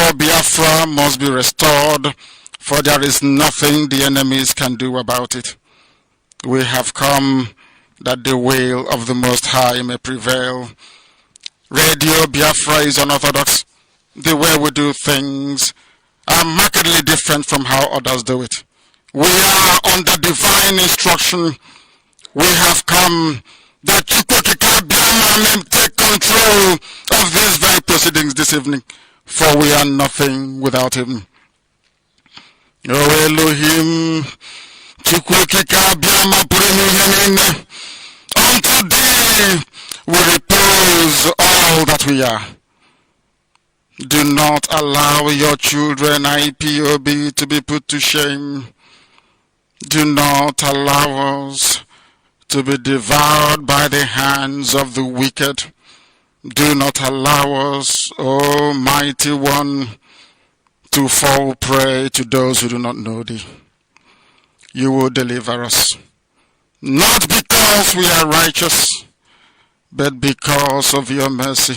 For Biafra must be restored, for there is nothing the enemies can do about it. We have come that the will of the Most High may prevail. Radio Biafra is unorthodox. The way we do things are markedly different from how others do it. We are under divine instruction. We have come that Chika may take control of these very proceedings this evening, for we are nothing without him. O Elohim, unto thee we repose all that we are. Do not allow your children, IPOB, to be put to shame. Do not allow us to be devoured by the hands of the wicked. Do not allow us, O mighty one, to fall prey to those who do not know thee. You will deliver us, not because we are righteous, but because of your mercy.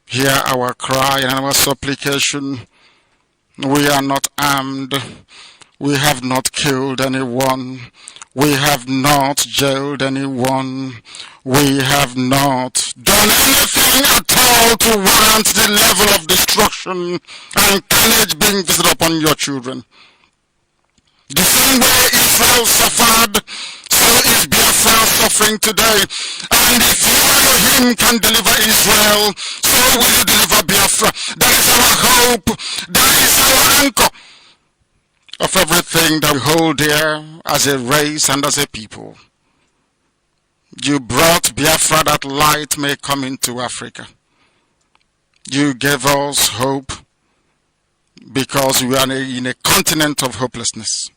Hear our cry and our supplication. We are not armed. We have not killed anyone. We have not jailed anyone. We have not done anything at all to warrant the level of destruction and carnage being visited upon your children. The same way Israel suffered, so is Biafra suffering today. And if you, Elohim, can deliver Israel, so will you deliver Biafra. That is our hope. That is our anchor of everything that we hold dear as a race and as a people. You brought Biafra that light may come into Africa. You gave us hope because we are in a continent of hopelessness.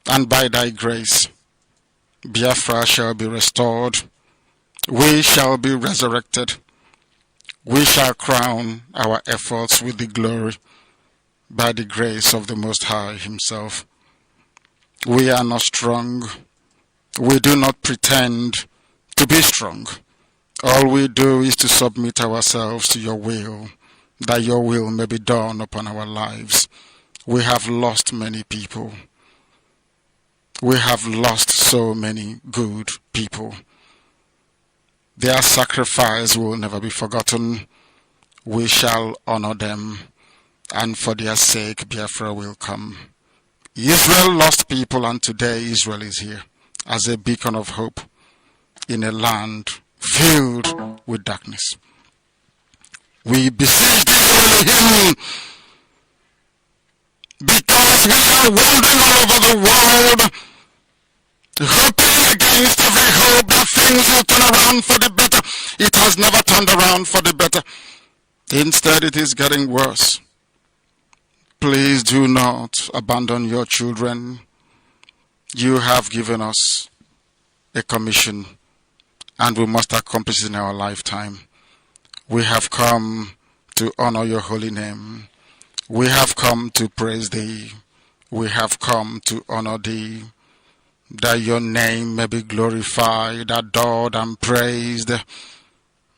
And by thy grace, Biafra shall be restored. We shall be resurrected. We shall crown our efforts with the glory by the grace of the Most High himself. We are not strong. We do not pretend to be strong. All we do is to submit ourselves to your will, that your will may be done upon our lives. We have lost many people. We have lost so many good people. Their sacrifice will never be forgotten. We shall honor them, and for their sake Biafra will come. Israel lost people, and today Israel is here as a beacon of hope in a land filled with darkness. We beseech thee, Elohim, because we are wandering all over the world, hoping against every hope that things will turn around for the better. It has never turned around for the better. Instead, it is getting worse. Please do not abandon your children. You have given us a commission, and we must accomplish it in our lifetime. We have come to honor your holy name. We have come to praise thee. We have come to honor thee, that your name may be glorified, adored, and praised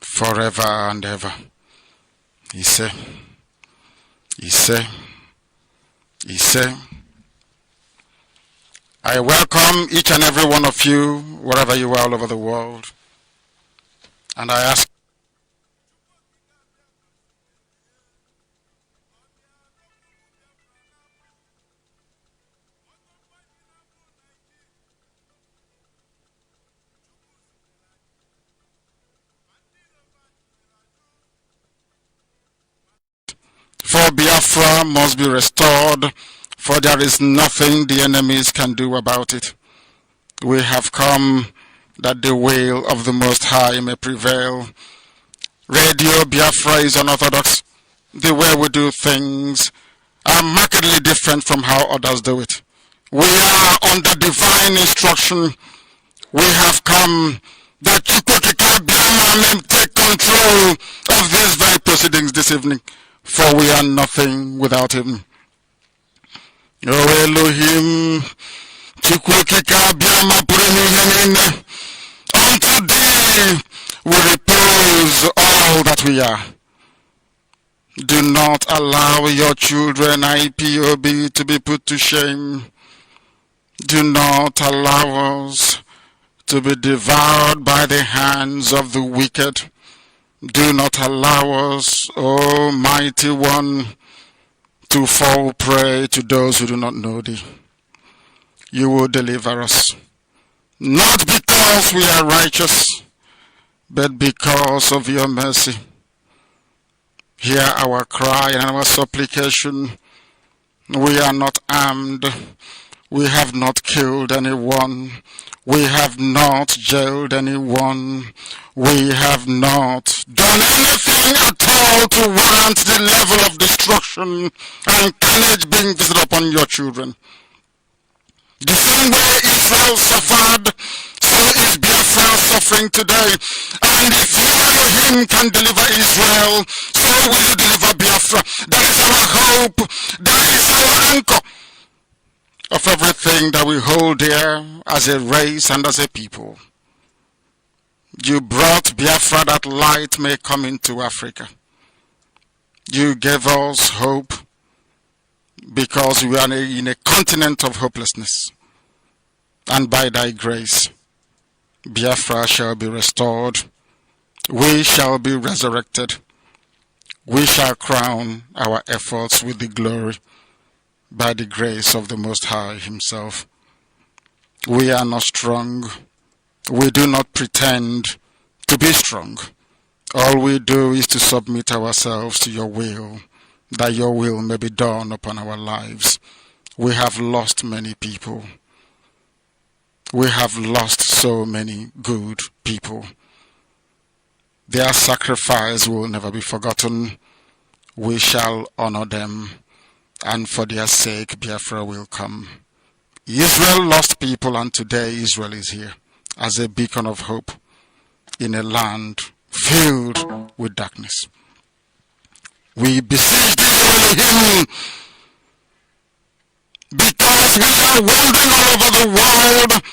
forever and ever. Ise. I welcome each and every one of you, wherever you are all over the world. And I ask for Biafra must be restored, for there is nothing the enemies can do about it. We have come that the will of the Most High may prevail. Radio Biafra is unorthodox. The way we do things are markedly different from how others do it. We are under divine instruction. We have come that Chika may take control of these very proceedings this evening, for we are nothing without him. O Elohim, unto thee we repose all that we are. Do not allow your children, IPOB, to be put to shame. Do not allow us to be devoured by the hands of the wicked. Do not allow us, O mighty one, to fall prey to those who do not know thee. You will deliver us, not because we are righteous, but because of your mercy. Hear our cry and our supplication. We are not armed. We have not killed anyone. We have not jailed anyone. We have not done anything at all to warrant the level of destruction and carnage being visited upon your children. The same way Israel suffered, so is Biafra suffering. suffering today. And if you, Elohim, can deliver Israel, so will you deliver Biafra. That is our hope. That is our anchor of everything that we hold dear as a race and as a people. You brought Biafra that light may come into Africa. You gave us hope because we are in a continent of hopelessness. And by thy grace, Biafra shall be restored. We shall be resurrected. We shall crown our efforts with the glory by the grace of the Most High himself. We are not strong. We do not pretend to be strong. All we do is to submit ourselves to your will, that your will may be done upon our lives. We have lost many people. We have lost so many good people. Their sacrifice will never be forgotten. We shall honor them, and for their sake Biafra will come. Israel lost people, and today Israel is here as a beacon of hope in a land filled with darkness. We beseech thee, Elohim, because we are wandering all over the world,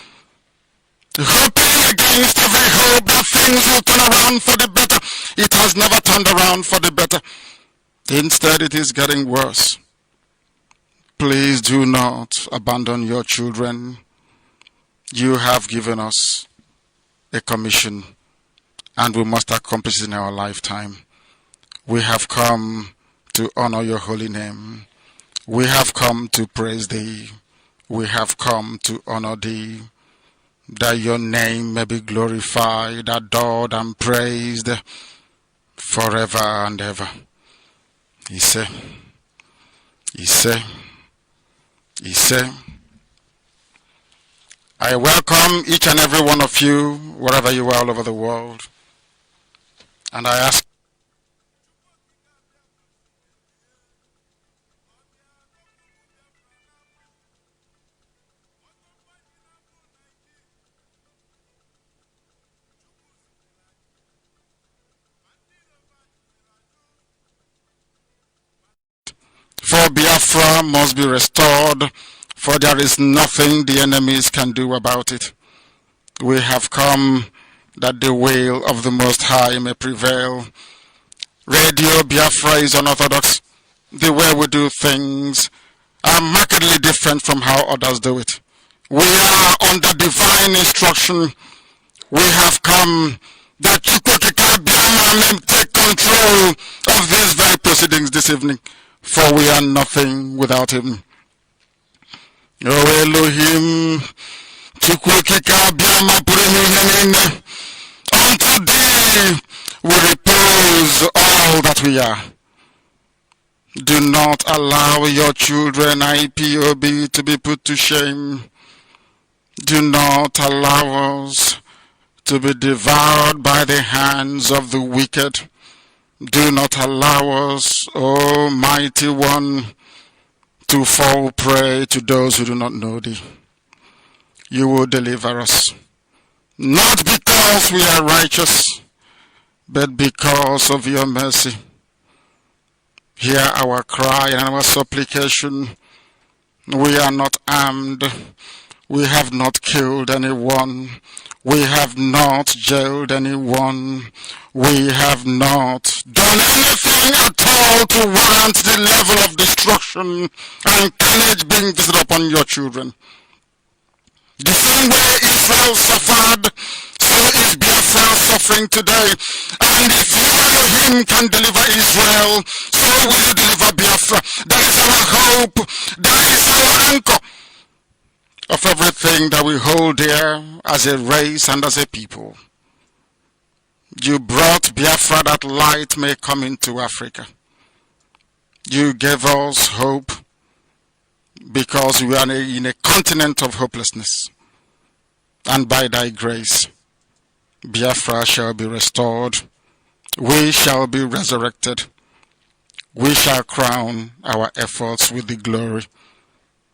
hoping against every hope that things will turn around for the better. It has never turned around for the better. Instead, it is getting worse. Please do not abandon your children. You have given us a commission, and we must accomplish it in our lifetime. We have come to honor your holy name. We have come to praise thee. We have come to honor thee, that your name may be glorified, adored, and praised forever and ever. Ise. I welcome each and every one of you, wherever you are all over the world. And I ask for Biafra must be restored, for there is nothing the enemies can do about it. We have come that the will of the Most High may prevail. Radio Biafra is unorthodox. The way we do things are markedly different from how others do it. We are under divine instruction. We have come that Chika may take control of these very proceedings this evening, for we are nothing without him. O Elohim, unto thee we repose all that we are. Do not allow your children, IPOB, to be put to shame. Do not allow us to be devoured by the hands of the wicked. Do not allow us, O mighty one, to fall prey to those who do not know thee. You will deliver us, not because we are righteous, but because of your mercy. Hear our cry and our supplication. We are not armed. We have not killed anyone. We have not jailed anyone. We have not done anything at all to warrant the level of destruction and carnage being visited upon your children. The same way Israel suffered, so is Biafra suffering today. And if you, Elohim, can deliver Israel, so will you deliver Biafra. That is our hope. That is our anchor of everything that we hold dear as a race and as a people. You brought Biafra that light may come into Africa. You gave us hope because we are in a continent of hopelessness. And by thy grace, Biafra shall be restored. We shall be resurrected. We shall crown our efforts with the glory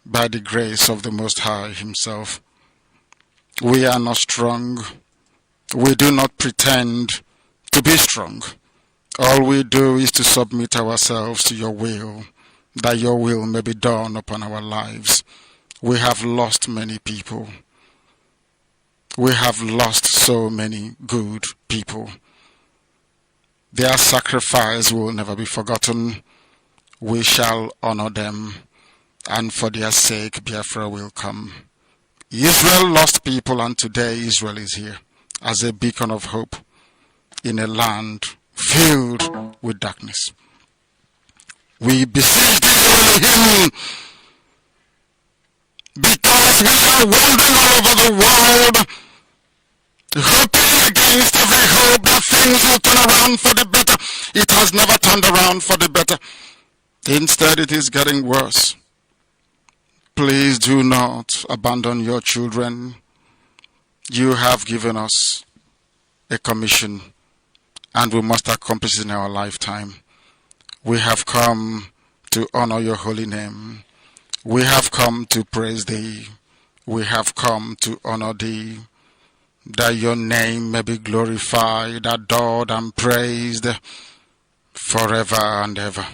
by the grace of the Most High himself. We are not strong. We do not pretend to be strong. All we do is to submit ourselves to your will, that your will may be done upon our lives. We have lost many people. We have lost so many good people. Their sacrifice will never be forgotten. We shall honor them, and for their sake Biafra will come. Israel lost people, and today Israel is here as a beacon of hope in a land filled with darkness. We beseech thee, Elohim, because we are wandering all over the world, hoping against every hope that things will turn around for the better. It has never turned around for the better. Instead, it is getting worse. Please do not abandon your children. You have given us a commission, and we must accomplish it in our lifetime. We have come to honor your holy name. We have come to praise thee. We have come to honor thee, that your name may be glorified, adored, and praised forever and ever.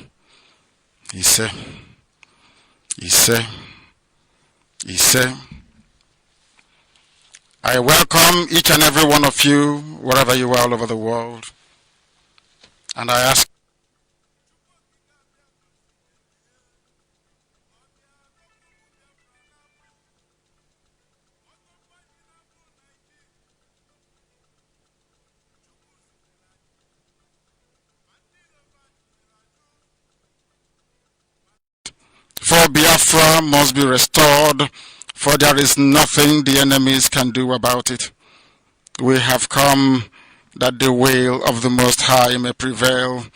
Ise, Ise, Ise. I welcome each and every one of you, wherever you are all over the world, and I ask for Biafra must be restored, for there is nothing the enemies can do about it. We have come that the will of the Most High may prevail.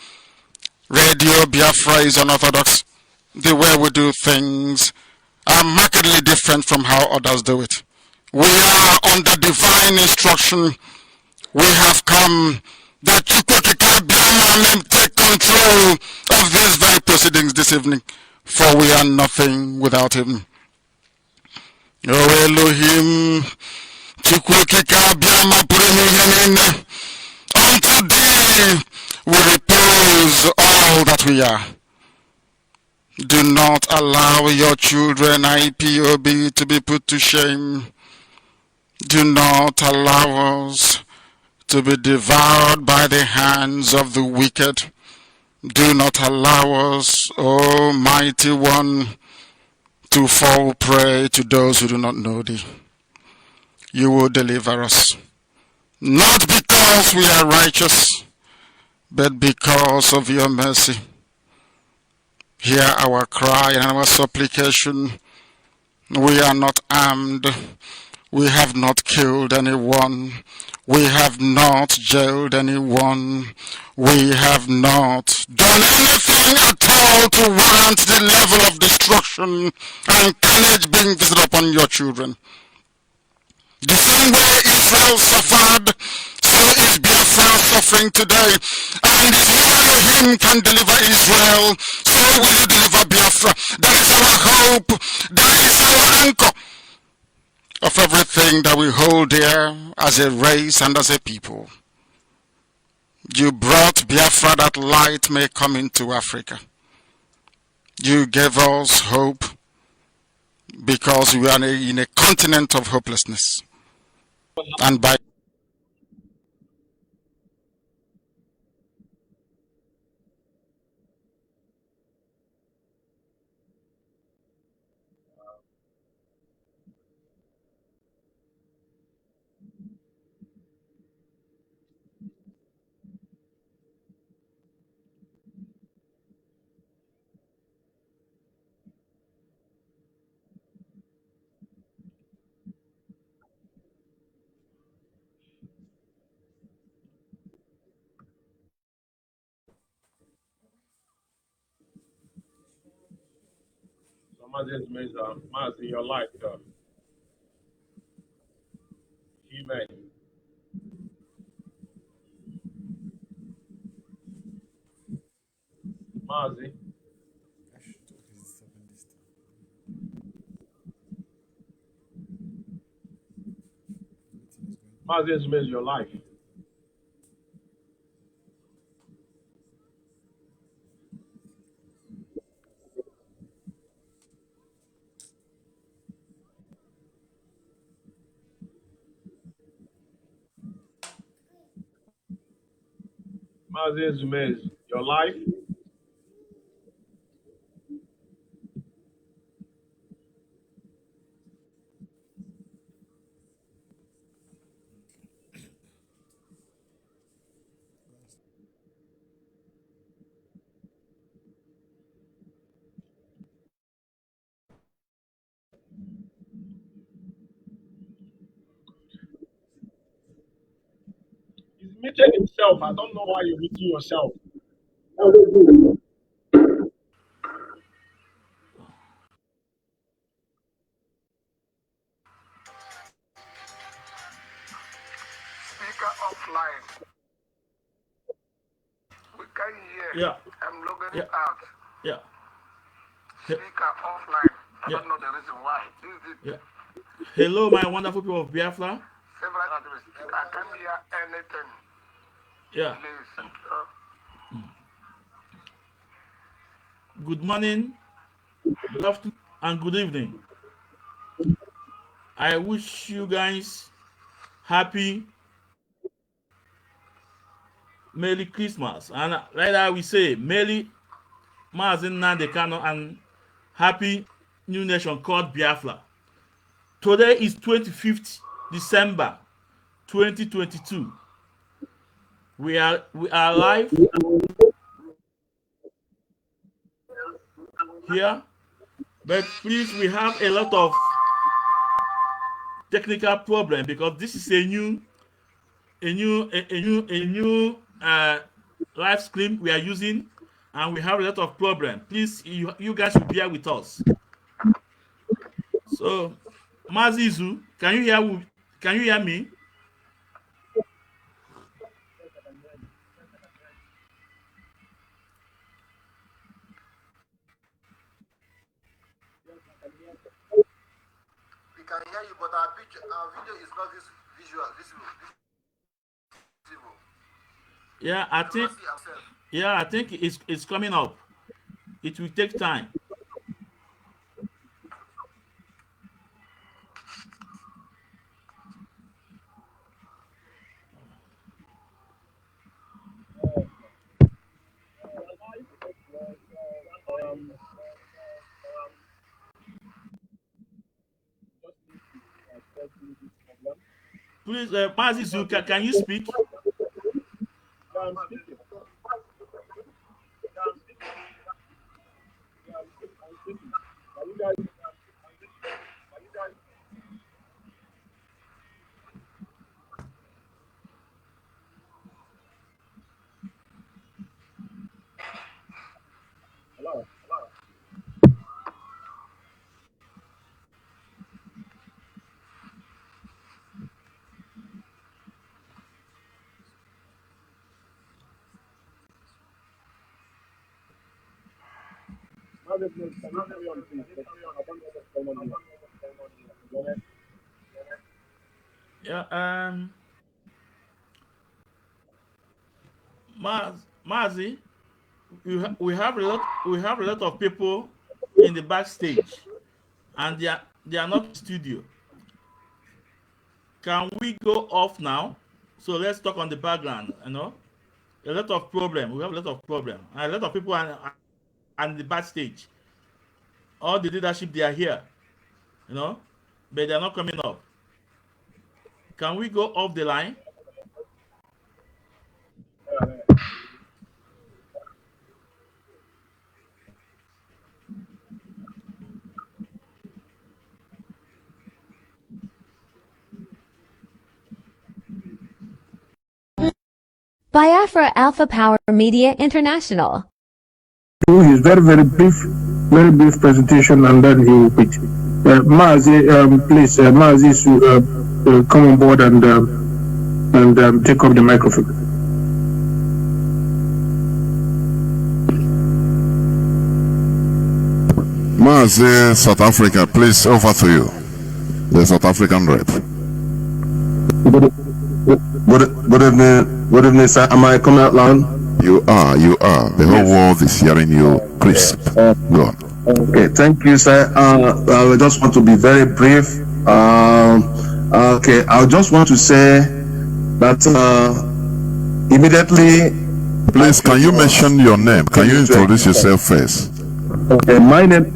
Radio Biafra is unorthodox. The way we do things are markedly different from how others do it. We are under divine instruction. We have come that Chika may take control of these very proceedings this evening, for we are nothing without him. O Elohim, unto thee we repose all that we are. Do not allow your children, IPOB, to be put to shame. Do not allow us to be devoured by the hands of the wicked. Do not allow us, O mighty one, to fall prey to those who do not know thee. You will deliver us, not because we are righteous, but because of your mercy. Hear our cry and our supplication. We are not armed. We have not killed anyone. We have not jailed anyone. We have not done anything at all to warrant the level of destruction and carnage being visited upon your children. The same way Israel suffered, so is Biafra suffering today. And if you Elohim can deliver Israel, so will you deliver Biafra. That is our hope. That is our anchor of everything that we hold dear as a race and as a people. You brought Biafra that light may come into Africa. You gave us hope because we are in a continent of hopelessness. And by Mazi, your light, Umeh. Mazi. Mazi Ezumezu, your life. Mazi Ezumezu, your life. He's muted himself. I don't know why you're muting yourself. Speaker offline. We can hear. Yeah. I'm logging Yeah. out. Yeah. Speaker offline. I Yeah. don't know the reason why. This is it. Yeah. Hello, my wonderful people of Biafra. Several activities. I can't hear anything. Yeah. Please. Good morning, good afternoon, and good evening. I wish you guys happy Merry Christmas. And like I we say, Merry Mazi Nnamdi Kanu and Happy New Nation called Biafra. Today is 25th December 2022. We are live here, but please, we have a lot of technical problem because this is a new live stream we are using, and we have a lot of problem. Please, you guys will bear with us. So, Mazi, can you hear me? We can hear you, but our video is not visible. Yeah, I think it's coming up. It will take time. Please, Mazi, can you speak? Yeah, Mazi, we have a lot of people in the backstage, and they are not in studio. Can we go off now? So let's talk on the background. A lot of problem. We have a lot of problem. And a lot of people are in the backstage. All the leadership, they are here, but they are not coming up. Can we go off the line? Biafra Alpha Power Media International. His very brief presentation, and then he will quit. Mazi, please, Mazi, come on board and take up the microphone. Mazi, South Africa, please, over to you. The South African rep. Good evening, sir. Am I coming out loud? You are. The whole world is hearing you crisp. Go on. Okay, thank you, sir. I just want to be very brief. Okay, I just want to say that immediately. Please, can you mention your name? Can you introduce yourself first? Okay, my name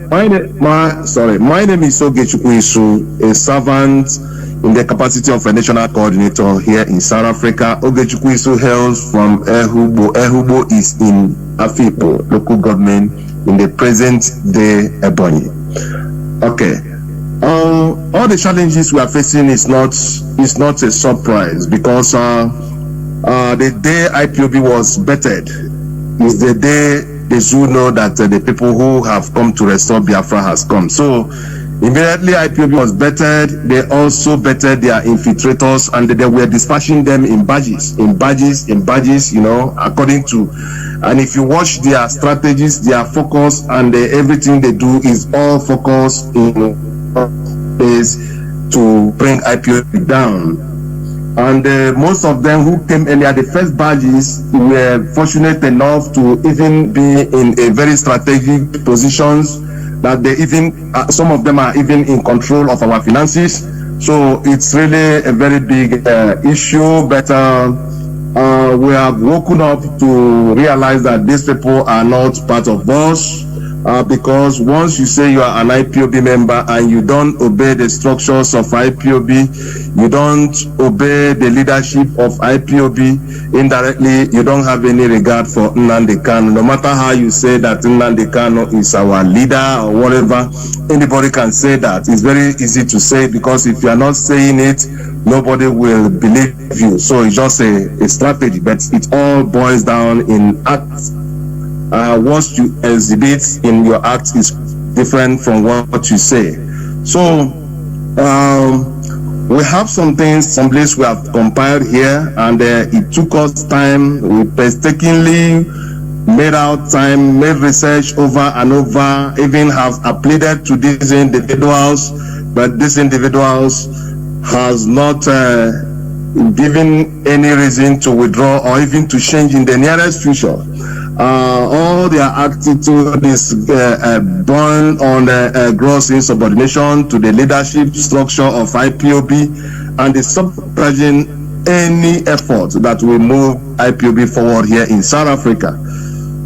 is Ikechukwu, a servant in the capacity of a national coordinator here in South Africa. Ikechukwu hails from Ehubo. Ehubo is in Afipo, local government in the present day Ebonyi. Okay. All the challenges we are facing is not a surprise, because the day IPOB was bettered is the day the zoo know that the people who have come to restore Biafra has come. So immediately IPOB was bettered, they also bettered their infiltrators, and they were dispatching them in badges, you know, according to. And if you watch their strategies, their focus, and everything they do is all focused in is to bring IPOB down. And most of them who came earlier, the first badges, were fortunate enough to even be in a very strategic positions, that they even, some of them are even in control of our finances. So it's really a very big issue, but we have woken up to realize that these people are not part of us. Because once you say you are an IPOB member and you don't obey the structures of IPOB, you don't obey the leadership of IPOB, indirectly you don't have any regard for Nnamdi Kanu. No matter how you say that Nnamdi Kanu is our leader or whatever, anybody can say that. It's very easy to say, because if you are not saying it, nobody will believe you. So it's just a strategy, but it all boils down in acts. What you exhibit in your act is different from what you say. So we have some things, some place we have compiled here, and it took us time. We painstakingly made out time, made research over and over, even have applied to these individuals, but these individuals has not given any reason to withdraw or even to change in the nearest future. All their attitude is born on gross insubordination to the leadership structure of IPOB, and is subtracting any effort that will move IPOB forward here in South Africa.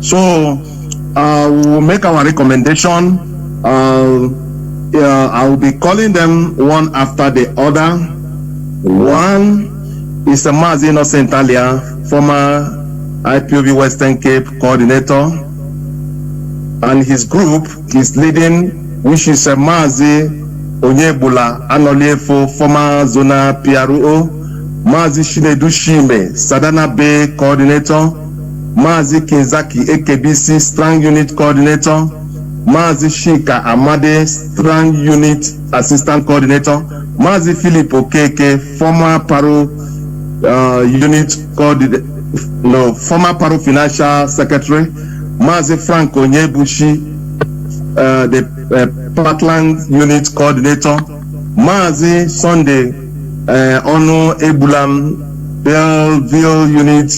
So we'll make our recommendation. I will be calling them one after the other. One is Mazi Innocentalia, former IPOB Western Cape coordinator, and his group is leading, which is Mazi Onyebula Anoliefo, former Zona PRO, Mazi Shinedu Shime, Sadana Bay coordinator, Mazi Kinzaki AKBC Strong Unit coordinator, Mazi Chika Amade Strong Unit assistant coordinator, Mazi Philip Okeke, former Paro unit coordinator, former Paro Financial Secretary, Mazi Frank Onyebuchi, the Parkland Unit Coordinator, Mazi Sunday Ono Ebulam, Belleville Unit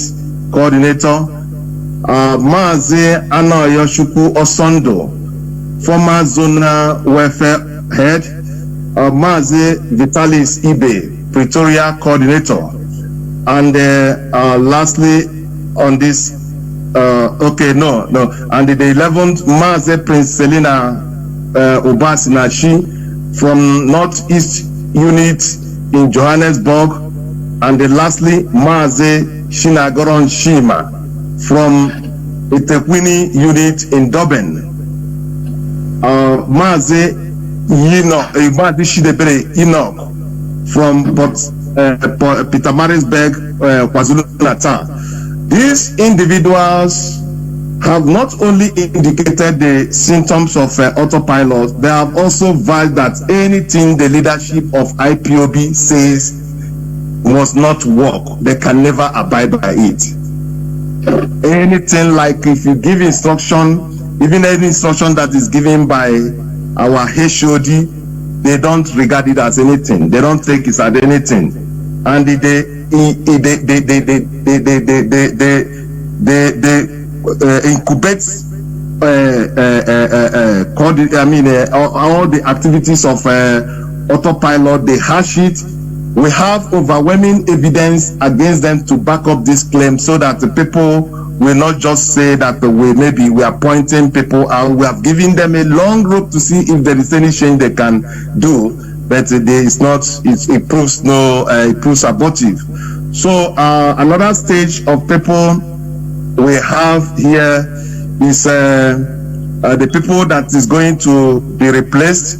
Coordinator, Mazi Ano Yoshuku Osondo, former Zona Welfare Head, Mazi Vitalis Ibe, Pretoria Coordinator. And lastly, on this, and the 11th, Mazi Prince Selina Obas Nnachi from Northeast Unit in Johannesburg, and lastly, Mazi Shinagoron Shima from Itekwini Unit in Durban. Mazi Shidebere Enoch from Pietermaritzburg, KwaZulu-Natal. These individuals have not only indicated the symptoms of autopilot, they have also vowed that anything the leadership of IPOB says must not work. They can never abide by it. Anything like if you give instruction, even any instruction that is given by our HOD, they don't regard it as anything. They don't take it as anything. And incubate all the activities of autopilot. They hash it. We have overwhelming evidence against them to back up this claim, so that the people will not just say that we are pointing people out. We have given them a long rope to see if there is any change they can do, but it proves abortive. So another stage of people we have here is the people that is going to be replaced.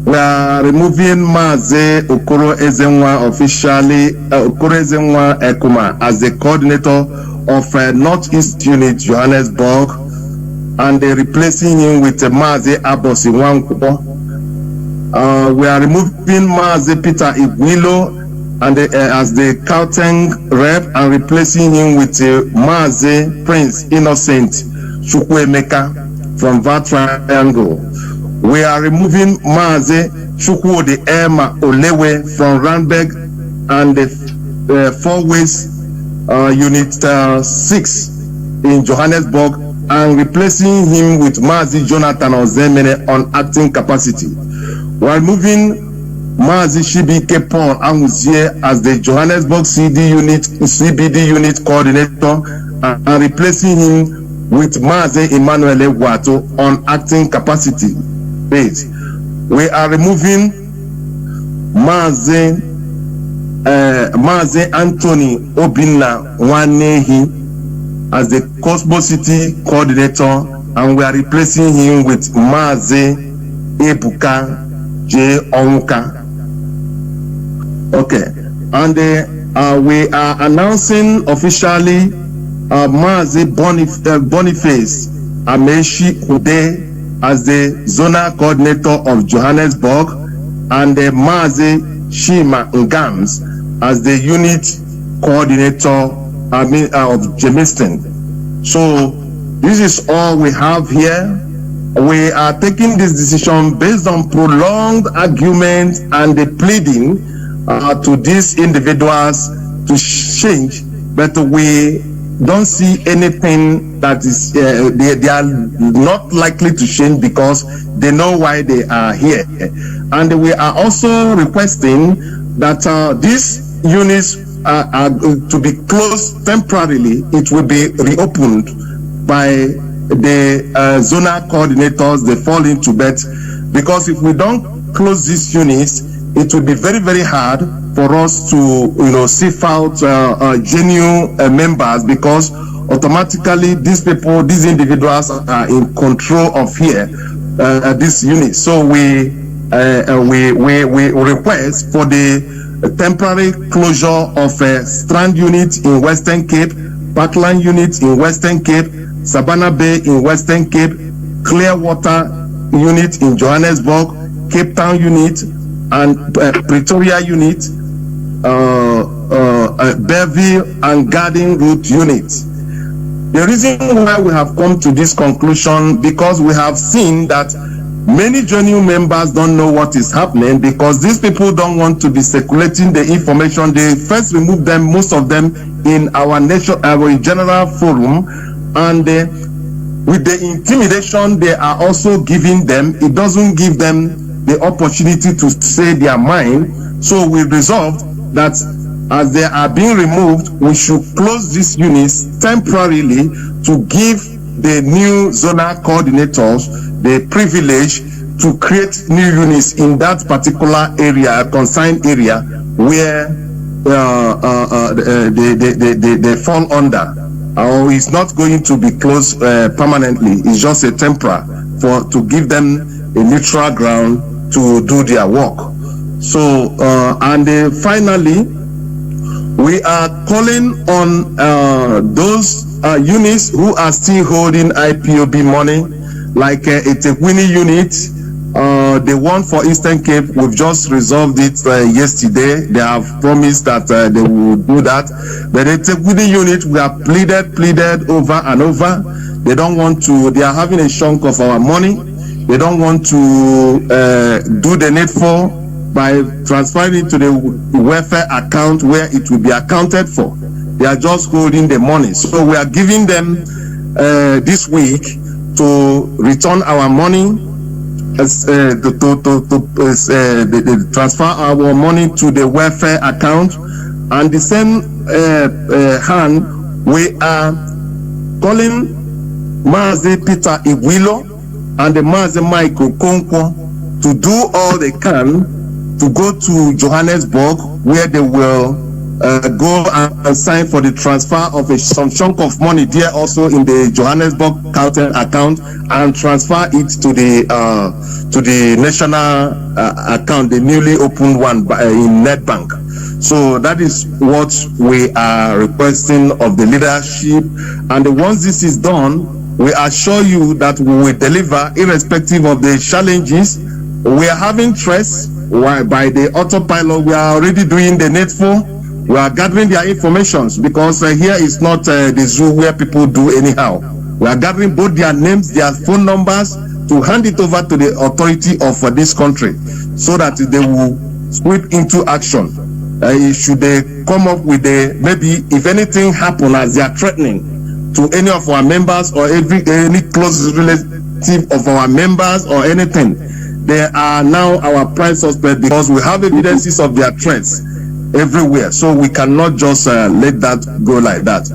We are removing Mazi Okoro Ezenwa officially, Okoro Ezenwa Ekuma, as the coordinator of Northeast Unit Johannesburg, and they're replacing him with Mazi Abosi Wankubo. We are removing Mazi Peter Igwilo and as the Gauteng rep, and replacing him with Mazi Prince Innocent Chukwuemeka from that triangle. We are removing Mazi Chukwudi Emma Olewe from Randburg and the 4 Ways Unit 6 in Johannesburg, and replacing him with Mazi Jonathan Ozemene on acting capacity. We are moving Mazi Shibike Paul Amuzie as the Johannesburg CBD unit coordinator, and replacing him with Mazi Emmanuel Egwato on acting capacity base. We are removing Mazi Anthony Obinna Nwanehi as the Cosmo City coordinator, and we are replacing him with Mazi Ebuka J. Onka. Okay, and we are announcing officially Mazi Boniface Ameshi Ude as the zonal coordinator of Johannesburg, and Mazi Shima Ngams as the unit coordinator of Jamestown. So this is all we have here. We are taking this decision based on prolonged argument and the pleading to these individuals to change, but we don't see anything that is they are not likely to change, because they know why they are here. And we are also requesting that these units are to be closed temporarily. It will be reopened by the zonal coordinators. They fall into bed, because if we don't close these units, it will be very, very hard for us to sift out genuine members, because automatically these individuals are in control of this unit. So we request for the temporary closure of Strand unit in Western Cape, Parkland unit in Western Cape, Savannah Bay in Western Cape, Clearwater unit in Johannesburg, Cape Town unit, and Pretoria unit, Belleville and Garden Route unit. The reason why we have come to this conclusion, because we have seen that many genuine members don't know what is happening, because these people don't want to be circulating the information. They first remove them, most of them, in our general forum, and with the intimidation they are also giving them, it doesn't give them the opportunity to say their mind. So we resolved that as they are being removed, we should close these units temporarily to give the new zonal coordinators the privilege to create new units in that particular area, consigned area, where they fall under. Or it's not going to be closed permanently. It's just a temporary to give them a neutral ground to do their work. So and finally, we are calling on those units who are still holding IPOB money, like a Tekwini unit. The one for Eastern Cape, we've just resolved it yesterday. They have promised that they will do that. But the Tekwini unit, we have pleaded over and over. They don't want to. They are having a chunk of our money. They don't want to do the needful by transferring it to the welfare account where it will be accounted for. They are just holding the money. So we are giving them this week to return our money, transfer our money to the welfare account. And the same hand, we are calling Mazi Peter Iwilo and the Mazi Michael Konkwo to do all they can to go to Johannesburg, where they will go and sign for the transfer of some chunk of money there also in the Johannesburg account, and transfer it to the national account, the newly opened one in Nedbank. So that is what we are requesting of the leadership, and once this is done, we assure you that we will deliver irrespective of the challenges. We are having stress by the autopilot. We are already doing the needful. We are gathering their informations, because here is not the zoo where people do anyhow. We are gathering both their names, their phone numbers, to hand it over to the authority of this country, so that they will sweep into action. Should they come up with maybe if anything happen as they are threatening to any of our members or any close relative of our members or anything, they are now our prime suspect, because we have evidences of their threats everywhere. So we cannot just let that go like that.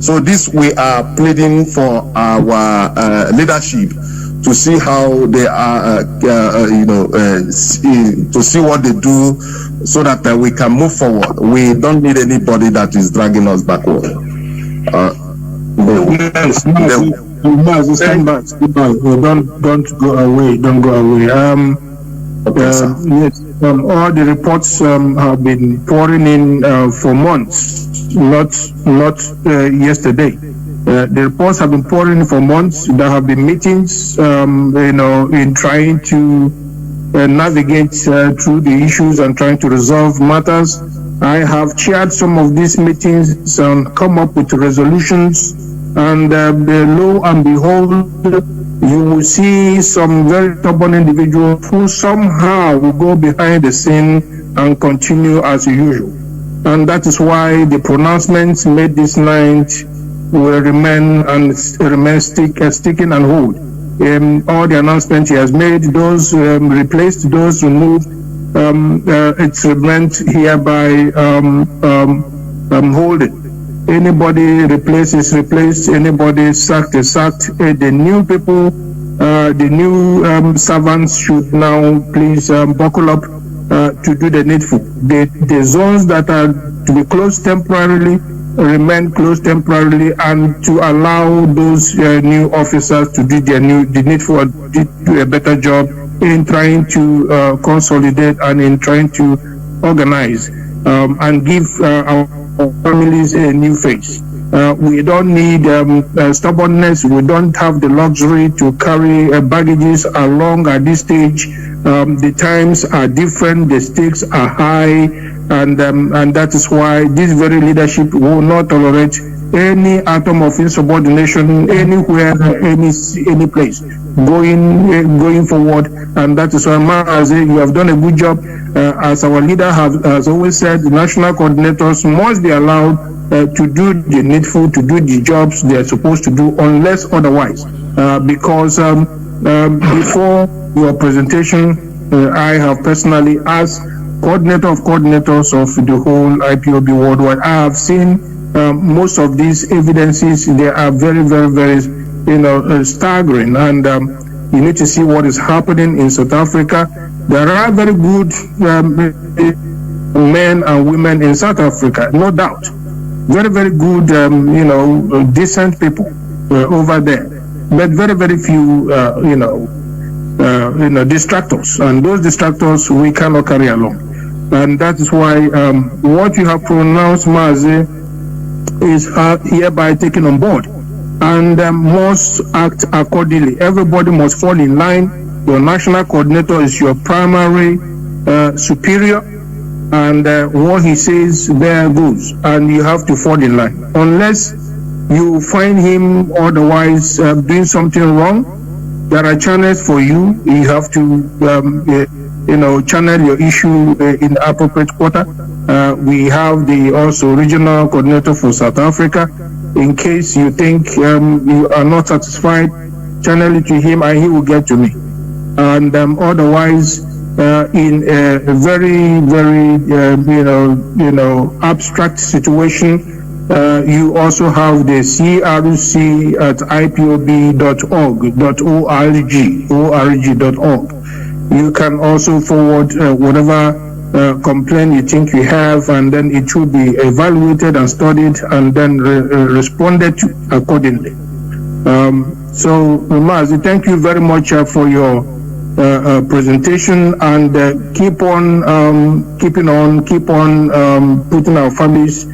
So this we are pleading for our leadership to see how they are, to see what they do, so that we can move forward. We don't need anybody that is dragging us backward. Stand back. Don't go away. Don't go away. Yes. All the reports have been pouring in for months, not yesterday. The reports have been pouring in for months. There have been meetings, in trying to navigate through the issues and trying to resolve matters. I have chaired some of these meetings and come up with resolutions, and lo and behold, you will see some very stubborn individuals who somehow will go behind the scene and continue as usual. And that is why the pronouncements made this night will remain sticking and hold. All the announcements he has made, those replaced, those removed, it's remained hereby holding. Anybody replaced is replaced, anybody sacked is sacked. The new people, the new servants should now please buckle up to do the needful. The zones that are to be closed temporarily remain closed temporarily, and to allow those new officers to do the needful and do a better job in trying to consolidate and in trying to organize and give our families a new face. We don't need stubbornness. We don't have the luxury to carry baggages along at this stage. The times are different, the stakes are high, and that is why this very leadership will not tolerate any atom of insubordination anywhere, any place going forward. And that is why, Mazi, you have done a good job. As our leader has always said, the national coordinators must be allowed to do the needful, to do the jobs they are supposed to do, unless otherwise. Because before your presentation, I have personally asked coordinator of coordinators of the whole IPOB worldwide. I have seen most of these evidences. They are very, very, very, staggering, and you need to see what is happening in South Africa. There are very good men and women in South Africa, no doubt. Very, very good, decent people over there, but very, very few, distractors, and those distractors we cannot carry along. And that is why what you have pronounced, Mazi, is hereby taken on board, and must act accordingly. Everybody must fall in line. Your national coordinator is your primary superior, and what he says, there goes, and you have to fall in line. Unless you find him otherwise doing something wrong, there are channels for you. You have to channel your issue in the appropriate quarter. We have the also regional coordinator for South Africa. In case you think you are not satisfied, channel it to him and he will get to me. And otherwise, in a very, very, abstract situation, you also have the CRC at ipob.org.org. You can also forward whatever complaint you think you have, and then it will be evaluated and studied and then responded to accordingly. So, Mazi, thank you very much for your presentation, and keep on putting our families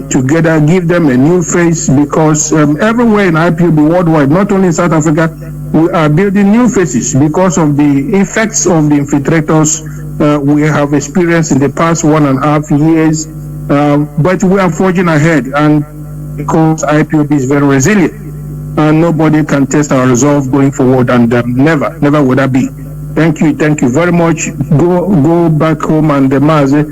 together, give them a new face, because everywhere in IPOB worldwide, not only in South Africa, we are building new faces because of the effects of the infiltrators we have experienced in the past 1.5 years. But we are forging ahead, and because IPOB is very resilient, and nobody can test our resolve going forward, and never would that be. Thank you very much. Go back home, and Mazi,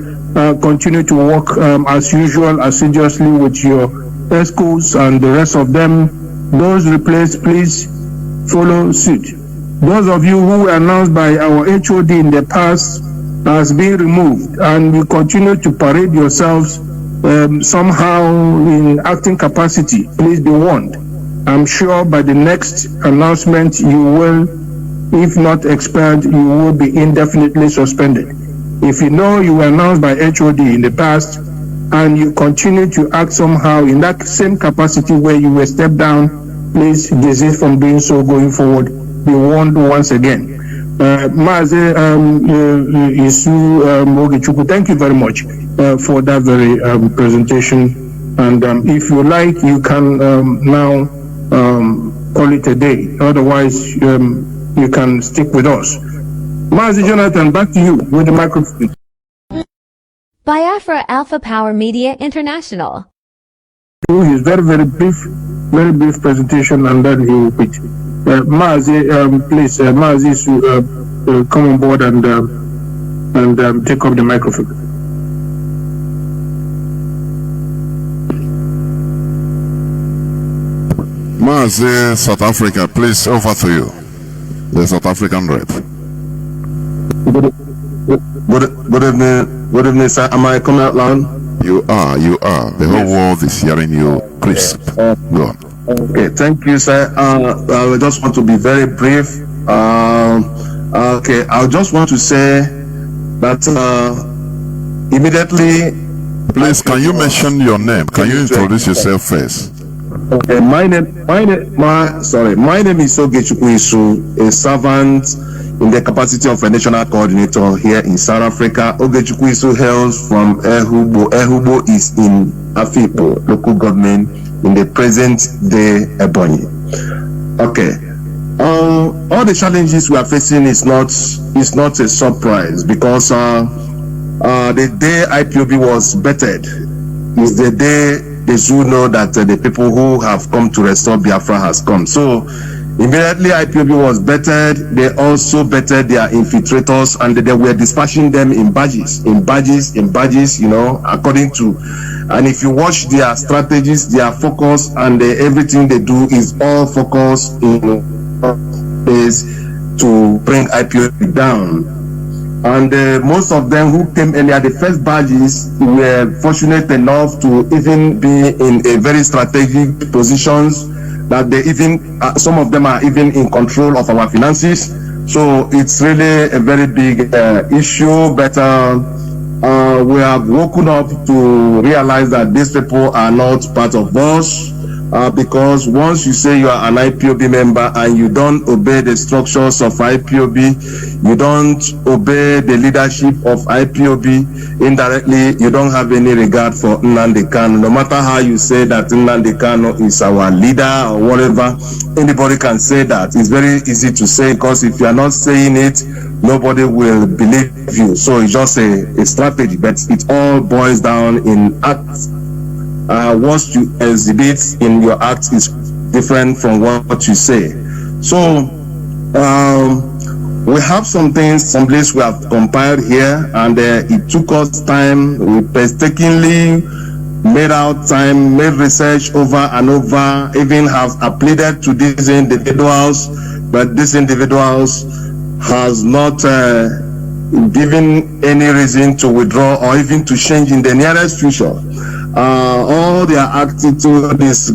continue to work as usual, assiduously with your ESCOs and the rest of them. Those replaced, please follow suit. Those of you who were announced by our HOD in the past as being removed, and you continue to parade yourselves somehow in acting capacity, please be warned. I'm sure by the next announcement you will, if not expelled, you will be indefinitely suspended. If you know you were announced by HOD in the past and you continue to act somehow in that same capacity where you were stepped down, please desist from doing so going forward. Be warned once again. Mazi Ikechukwu, thank you very much for that very presentation. And if you like, you can now call it a day. Otherwise, you can stick with us. Mazi Jonathan, back to you with the microphone. Biafra Alpha Power Media International. His very, very brief presentation, and then he will quit. Mazi, please, Mazi, come on board and take up the microphone. Mazi, South Africa, please, over to you. The South African rep. Good evening, sir. Am I coming out loud? You are. The whole world is hearing you crisp. Go on. Okay, thank you, sir. I just want to be very brief. Okay, I just want to say that immediately. Please, can you mention your name? Can you introduce yourself first? Okay, my name is Ikechukwu, a servant in the capacity of a national coordinator here in South Africa. Ikechukwu hails from Ehubo. Ehubo is in Afipo, local government in the present day Ebonyi. Okay. All the challenges we are facing is not a surprise, because the day IPOB was bettered is the day the zoo know that the people who have come to restore Biafra has come. So immediately IPOB was bettered, they also bettered their infiltrators, and they were dispatching them in badges, according to. And if you watch their strategies, their focus, and everything they do is all focused in is to bring IPOB down. And most of them who came earlier, the first badges, were fortunate enough to even be in a very strategic positions, that they even, some of them are even in control of our finances. So it's really a very big issue, but we have woken up to realize that these people are not part of us. Because once you say you are an IPOB member and you don't obey the structures of IPOB, you don't obey the leadership of IPOB, indirectly you don't have any regard for Nnamdi Kanu. No matter how you say that Nnamdi Kanu is our leader or whatever, anybody can say that. It's very easy to say, because if you are not saying it, nobody will believe you. So it's just a strategy, but it all boils down in acts. What you exhibit in your act is different from what you say. So We have some things, some lists we have compiled here, and it took us time. We painstakingly made out time, made research over and over, even have pleaded to these individuals, but these individuals has not given any reason to withdraw or even to change in the nearest future. All their attitude is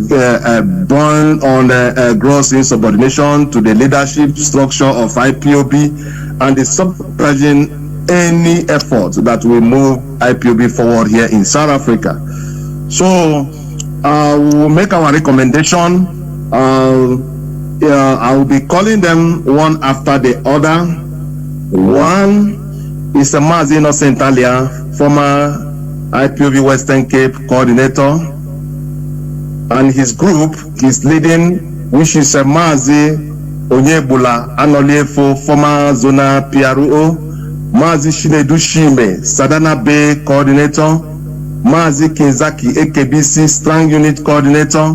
born on gross insubordination to the leadership structure of IPOB, and is suppressing any effort that will move IPOB forward here in South Africa. So we'll make our recommendation. I will be calling them one after the other. One is Mazi Innocent Alia, former IPOB Western Cape coordinator, and his group is leading, which is Mazi Onyebula Anoliefo, former Zona PRO, Mazi Shinedu Shime, Sadana Bay coordinator, Mazi Kinzaki AKBC Strong Unit coordinator,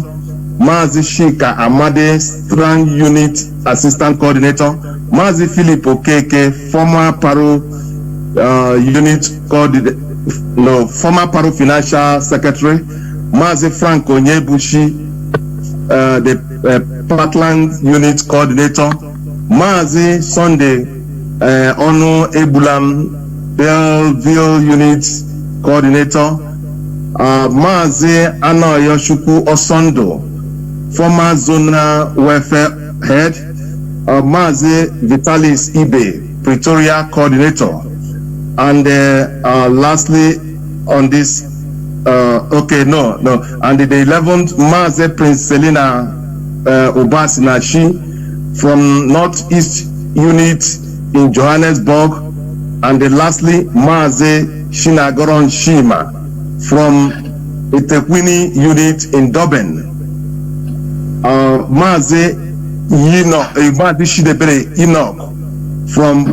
Mazi Chika Amade Strong Unit assistant coordinator, Mazi Philip Okeke, former Paro unit coordinator, former Paro financial secretary, Mazi Frank Onyebuchi, the Parkland unit coordinator, Mazi Sunday Ono Ebulam Belleville unit coordinator, Mazi Anayoshukwu Osondo, former zonal welfare head, Mazi Vitalis Ibe, Pretoria coordinator, and lastly on this, and the 11th, Mazi Prince Selina Nnachi from Northeast Unit in Johannesburg, and lastly, Mazi Shinagoron Shima from Itekwini Unit in Durban. Mazi Shidebere Enoch from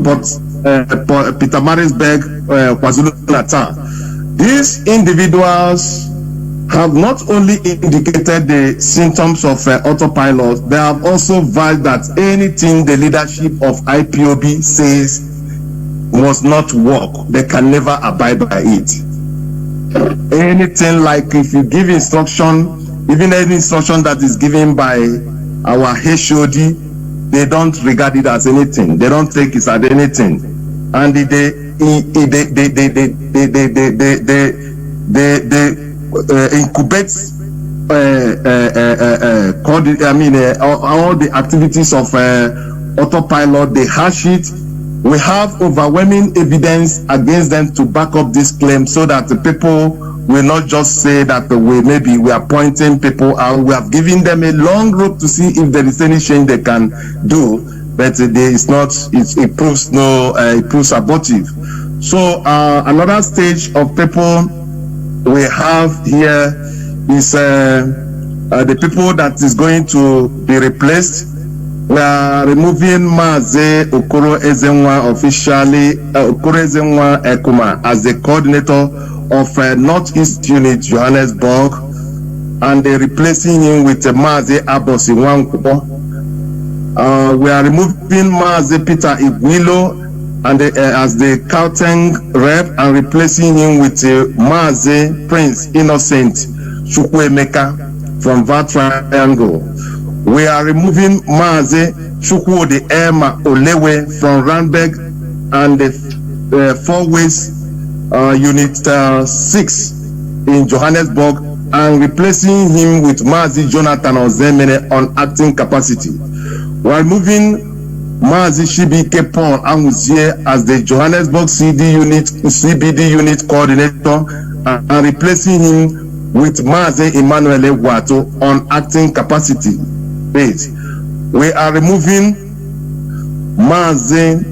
Pietermaritzburg, KwaZulu-Natal. These individuals have not only indicated the symptoms of autopilot, they have also vowed that anything the leadership of IPOB says must not work, they can never abide by it. Anything like if you give instruction, even any instruction that is given by our HOD, they don't regard it as anything. They don't take it as anything, and they incubate all the activities of autopilot. They hash it. We have overwhelming evidence against them to back up this claim, so that the people will not just say that we are pointing people out. We have given them a long rope to see if there is any change they can do, but it proves abortive. So another stage of people we have here is the people that is going to be replaced. We are removing Mazi Okoro Ezenwa officially, Okoro Ezenwa Ekuma, as the coordinator of Northeast Unit Johannesburg, and they're replacing him with Mazi Abosi Wankubo. We are removing Mazi Peter Igwilo and as the Gauteng rep, and replacing him with Mazi Prince Innocent Chukwuemeka from that triangle. We are removing Mazi Chukwu the Emma Olewe from Randburg and the 4 Ways Unit 6 in Johannesburg, and replacing him with Mazi Jonathan Ozemene on acting capacity. We are moving Mazi Shibike Paul Amuzie as the Johannesburg CBD unit coordinator, and replacing him with Mazi Emmanuel Egwato on acting capacity. We are removing Mazi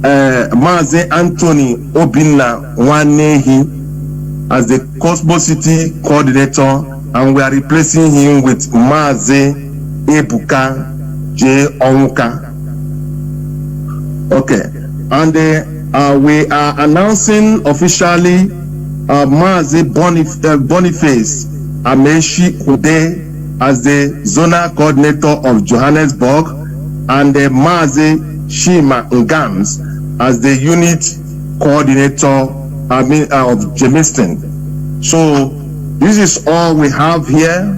Anthony Obinna Wanehi as the Cosmo City coordinator, and we are replacing him with Mazi Ebuka J. Onwuka. Okay, and we are announcing officially Mazi Boniface Ameshi Ude as the zonal coordinator of Johannesburg, and Mazi Shima Ngams as the unit coordinator of Jamestown. So this is all we have here.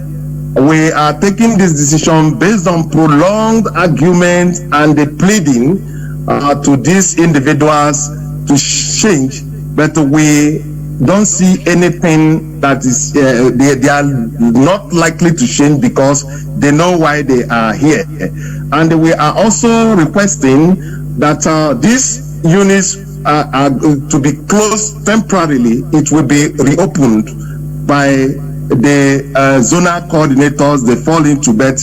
We are taking this decision based on prolonged argument and the pleading to these individuals to change, but we don't see anything that is they are not likely to change because they know why they are here. And we are also requesting that these units are to be closed temporarily. It will be reopened by the zonal coordinators. They fall into bed,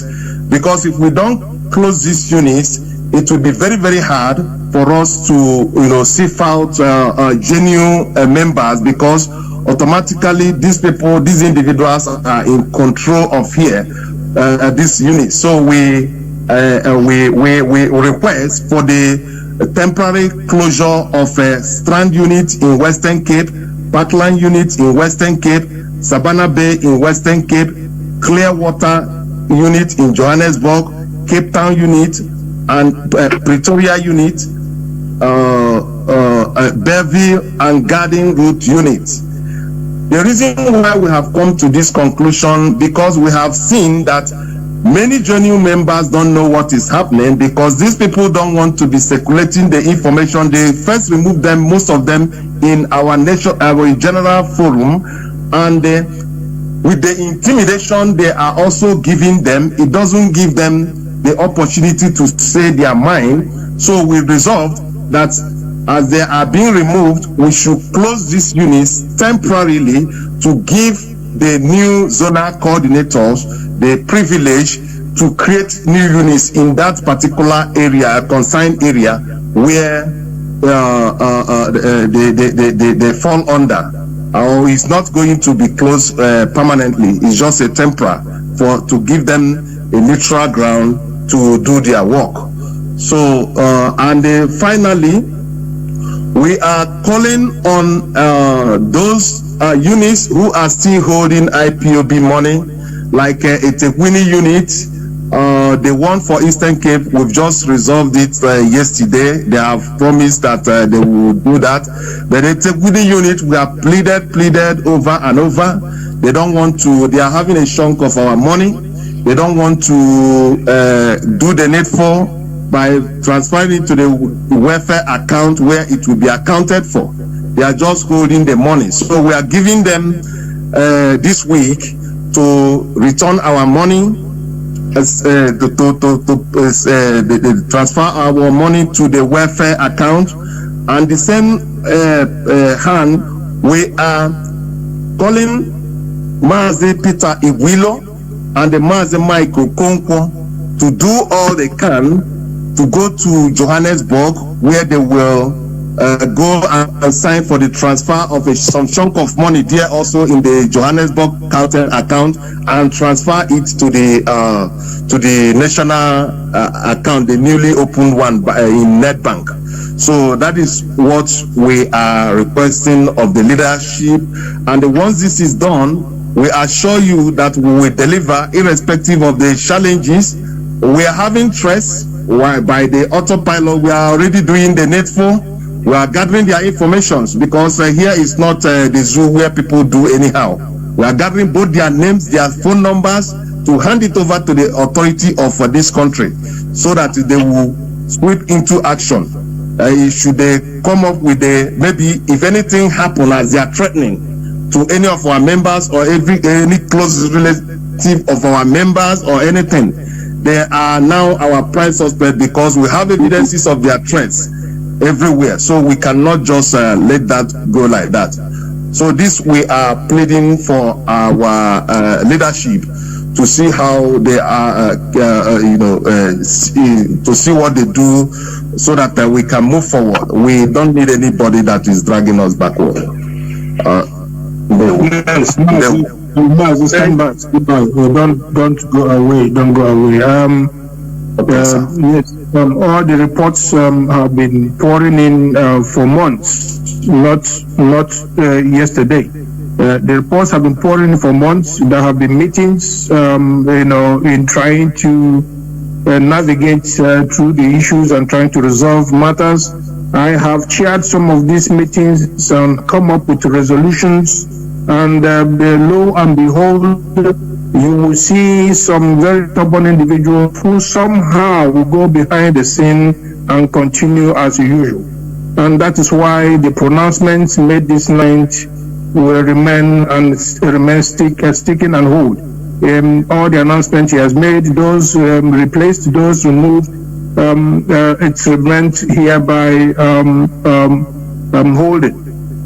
because if we don't close these units, it will be very, very hard for us to sift out genuine members, because automatically these individuals are in control of here this unit. So we request for the temporary closure of Strand unit in Western Cape, Parkland unit in Western Cape, Savannah Bay in Western Cape, Clearwater unit in Johannesburg, Cape Town unit, and Pretoria unit, Belleville and Garden Route units. The reason why we have come to this conclusion, because we have seen that many genuine members don't know what is happening, because these people don't want to be circulating the information. They first remove them, most of them, in our general forum, and with the intimidation they are also giving them, it doesn't give them the opportunity to say their mind. So we resolved that as they are being removed, we should close these units temporarily to give the new zonal coordinators the privilege to create new units in that particular area, consigned area, where they fall under. It's not going to be closed permanently. It's just a temporary to give them a neutral ground to do their work. So and finally, we are calling on those units who are still holding IPOB money, like a Tekwini unit. The one for Eastern Cape, we've just resolved it yesterday. They have promised that they will do that. But the Tekwini unit, we have pleaded over and over. They don't want to, they are having a chunk of our money. They don't want to do the needful by transferring it to the welfare account where it will be accounted for. They are just holding the money. So we are giving them this week to return our money, to transfer our money to the welfare account. And the same hand, we are calling Mazi Peter Igwilo and the Mazi Michael Konkwo to do all they can to go to Johannesburg, where they will go and sign for the transfer of some chunk of money there also in the Johannesburg county account, and transfer it to the national account, the newly opened one in Nedbank. So that is what we are requesting of the leadership, and once this is done, we assure you that we will deliver irrespective of the challenges. We are having stress by the autopilot. We are already doing the needful. We are gathering their informations, because here is not the zoo where people do anyhow. We are gathering both their names, their phone numbers, to hand it over to the authority of this country, so that they will sweep into action. Should they come up with maybe if anything happen as they are threatening to any of our members or any close relative of our members or anything, they are now our prime suspect, because we have evidences of their threats everywhere. So we cannot just let that go like that. So this, we are pleading for our leadership to see how they are, to see what they do, so that we can move forward. We don't need anybody that is dragging us backward. Stand back. Don't go away. Don't go away. Yes, all the reports have been pouring in for months, not yesterday. The reports have been pouring in for months. There have been meetings, in trying to navigate through the issues and trying to resolve matters. I have chaired some of these meetings and come up with resolutions, and lo and behold, you will see some very stubborn individuals who somehow will go behind the scene and continue as usual. And that is why the pronouncements made this night will remain sticking and hold. All the announcements he has made, those replaced, those removed, it's remained hereby holding.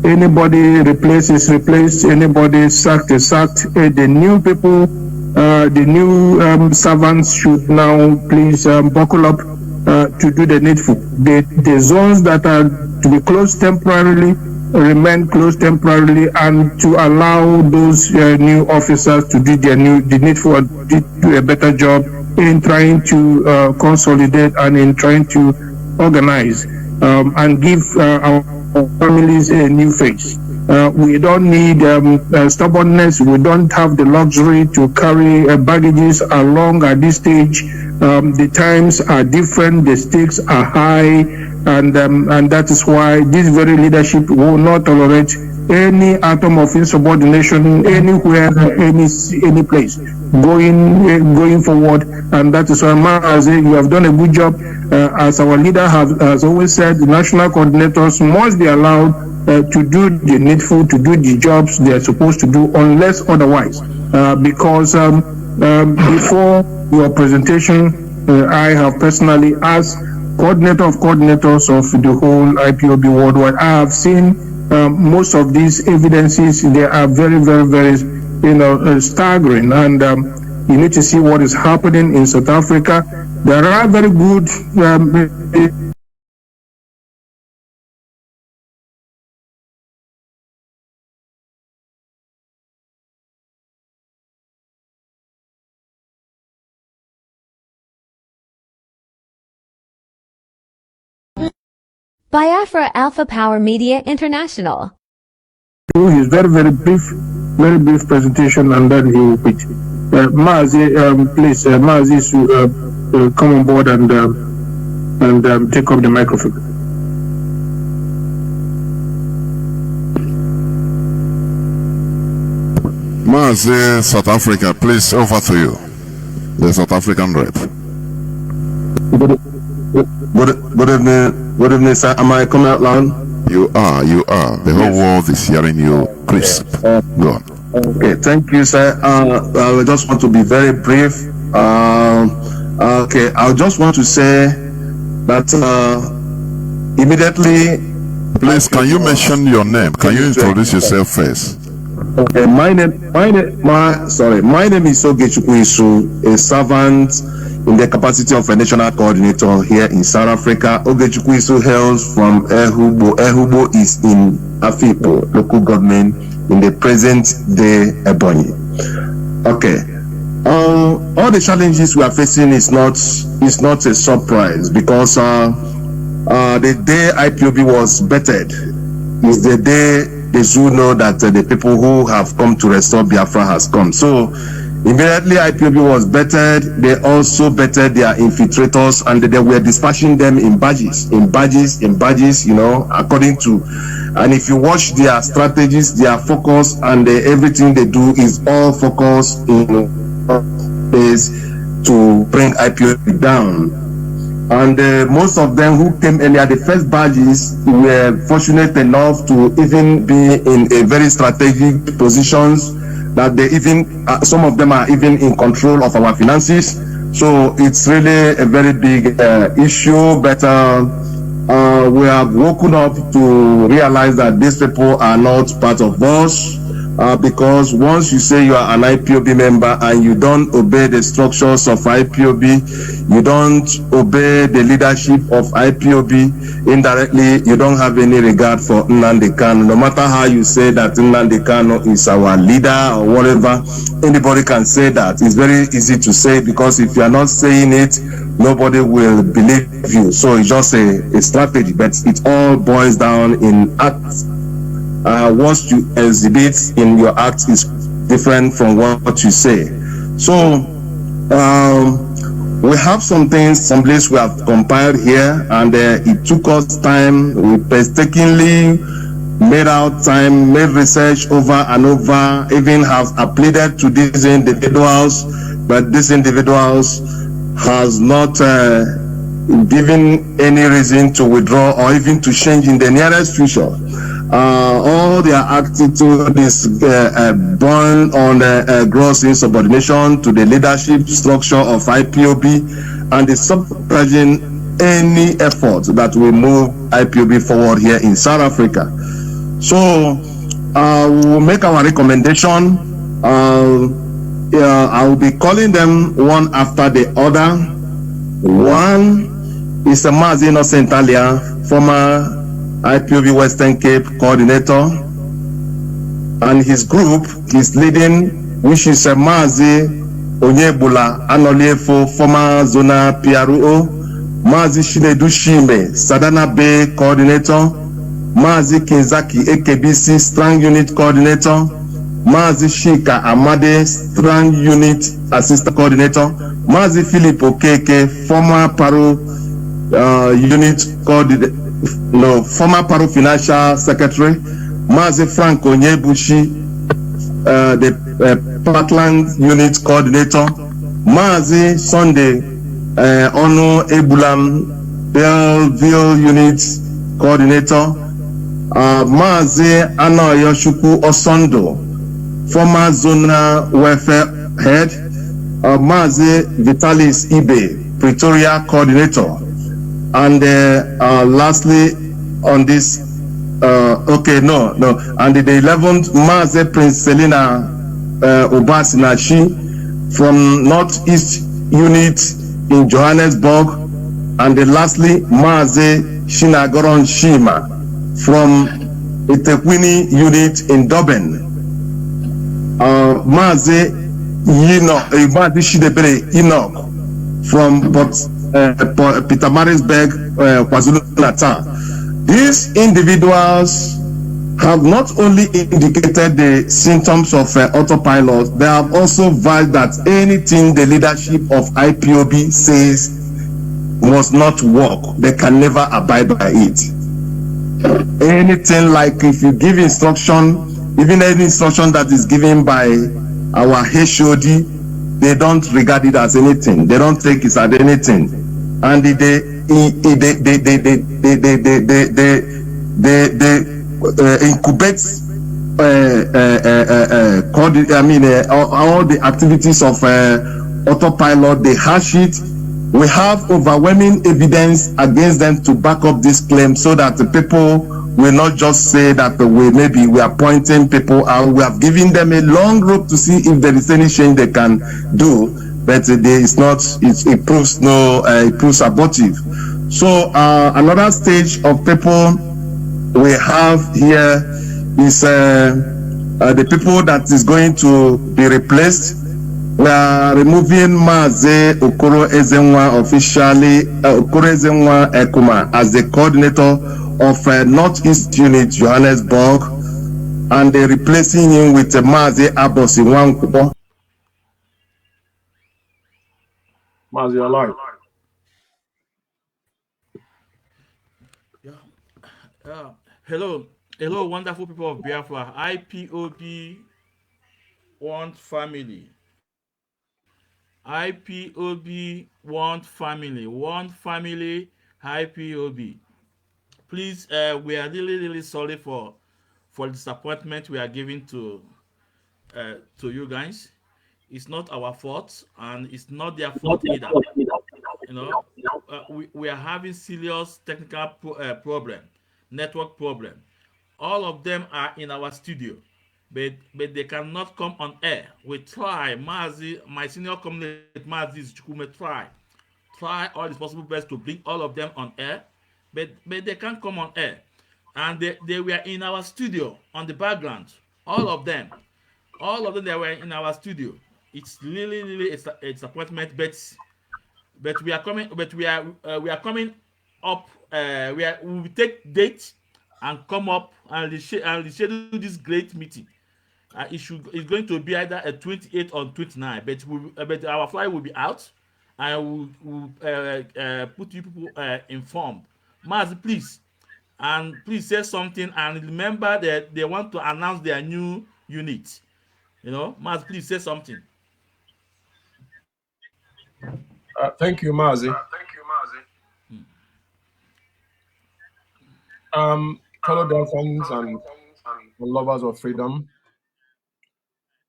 Anybody replaced is replaced, anybody sacked is sacked. The new people, the new servants should now please buckle up to do the needful. The zones that are to be closed temporarily remain closed temporarily, and to allow those new officers to do the needful and do a better job in trying to consolidate and in trying to organize and give our families a new face. We don't need stubbornness. We don't have the luxury to carry baggages along at this stage. The times are different, the stakes are high, and that is why this very leadership will not tolerate any atom of insubordination anywhere, any place going forward. And that is why, Mazi, you have done a good job. As our leader has always said, the national coordinators must be allowed to do the needful, to do the jobs they are supposed to do, unless otherwise. Because before your presentation, I have personally asked coordinator of coordinators of the whole IPOB worldwide. I have seen most of these evidences. They are very, very, very, staggering, and you need to see what is happening in South Africa. There are very good Biafra Alpha Power Media International. His very, very brief presentation, and then he will quit. Mazi, please, Mazi, come on board and take up the microphone. Mazi, South Africa, please, over to you, the South African rep. Good evening, sir. Am I coming out loud? You are. The whole world is hearing you crisp. Go on. Okay, thank you, sir. I just want to be very brief. Okay, I just want to say that immediately. Please, can you mention your name? Can you introduce yourself first? Okay, my name is Ikechukwu, a servant in the capacity of a national coordinator here in South Africa. Ikechukwu hails from Ehubo. Ehubo is in Afipo, local government, in the present day Ebonyi. Okay. All the challenges we are facing is not a surprise, because the day IPOB was bettered is the day the zoo know that the people who have come to restore Biafra has come. So immediately IPOB was bettered, they also bettered their infiltrators, and they were dispatching them in badges, according to. And if you watch their strategies, their focus, and everything they do is all focused in is to bring IPOB down. And most of them who came earlier, the first badges, were fortunate enough to even be in a very strategic positions, that they even, some of them are even in control of our finances. So it's really a very big issue, but we have woken up to realize that these people are not part of us, because once you say you are an IPOB member and you don't obey the structures of IPOB, you don't obey the leadership of IPOB, indirectly you don't have any regard for Nnamdi Kanu. No matter how you say that Nnamdi Kanu is our leader or whatever, anybody can say that. It's very easy to say, because if you are not saying it, nobody will believe you. So it's just a strategy, but it all boils down in acts. What you exhibit in your act is different from what you say. So We have some things, some lists we have compiled here, and it took us time. We painstakingly made out time, made research over and over, even have applied to these individuals, but these individuals has not given any reason to withdraw or even to change in the nearest future. All their attitude is born on gross insubordination to the leadership structure of IPOB, and is suppressing any effort that will move IPOB forward here in South Africa. So we'll make our recommendation. I will be calling them one after the other. One is Mazi Innocent Alia, former IPOB Western Cape coordinator, and his group is leading, which is Mazi Onyebula Anoliefo, former Zona PRO, Mazi Shinedu Shime, Sadana Bay coordinator, Mazi Kinzaki AKBC Strong Unit coordinator, Mazi Chika Amade Strong Unit assistant coordinator, Mazi Philip Okeke, former Paro unit coordinator, former Paro financial secretary, Mazi Frank Onyebuchi, the Parkland unit coordinator, Mazi Sunday Ono Ebulam Belleville unit coordinator, Mazi Anayoshukwu Osondo, former zonal welfare head, Mazi Vitalis Ibe, Pretoria coordinator, and lastly on this, and the 11th, Mazi Prince Selina Nnachi from Northeast Unit in Johannesburg, and lastly, Mazi Shinagoron Shima from Itekwini Unit in Durban. Mazi Shidebere Enoch from Pietermaritzburg, KwaZulu-Natal. These individuals have not only indicated the symptoms of autopilot, they have also vowed that anything the leadership of IPOB says must not work. They can never abide by it. Anything like if you give instruction, even any instruction that is given by our HOD, they don't regard it as anything. They don't take it as anything, and they incubate all the activities of autopilot. They hash it. We have overwhelming evidence against them to back up this claim, so that the people will not just say that we are pointing people out. We have given them a long rope to see if there is any change they can do, but it proves abortive. So another stage of people we have here is the people that is going to be replaced. We are removing Mazi Okoro Ezenwa officially, Okoro Ezenwa Ekuma, as the coordinator of Northeast Unit Johannesburg, and they're replacing him with Mazi Abosi Wankubo. Mazi, you're live. Hello, wonderful people of Biafra. IPOB want family. IPOB want family. One family, IPOB. Please, we are really sorry for the disappointment we are giving to you guys. It's not our fault, and it's not their fault either. We are having serious technical problem, network problem. All of them are in our studio, but they cannot come on air. We try, Mazi, my senior community, Mazi Ikechukwu, try all is possible best to bring all of them on air, but they can't come on air. And they were in our studio on the background. All of them they were in our studio. It's really a disappointment, but we are coming up. We will take dates and come up and reschedule this great meeting. It's going to be either a 28 or 29, but our flight will be out, I will put you people informed. Mazi, please, and please say something, and remember that they want to announce their new unit. You know, Mazi, please say something. Thank you, Mazi. Fellow Dolphins and lovers of freedom,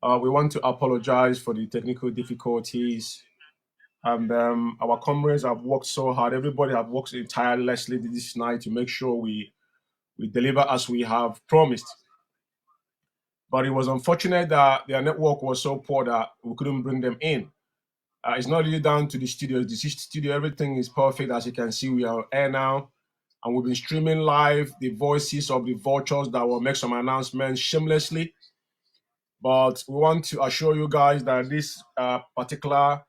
we want to apologize for the technical difficulties. And our comrades have worked so hard. Everybody have worked tirelessly this night to make sure we deliver as we have promised. But it was unfortunate that their network was so poor that we couldn't bring them in. It's not really down to the studio. The studio, everything is perfect. As you can see, we are on air now. And we've been streaming live the voices of the vultures that will make some announcements shamelessly. But we want to assure you guys that this particular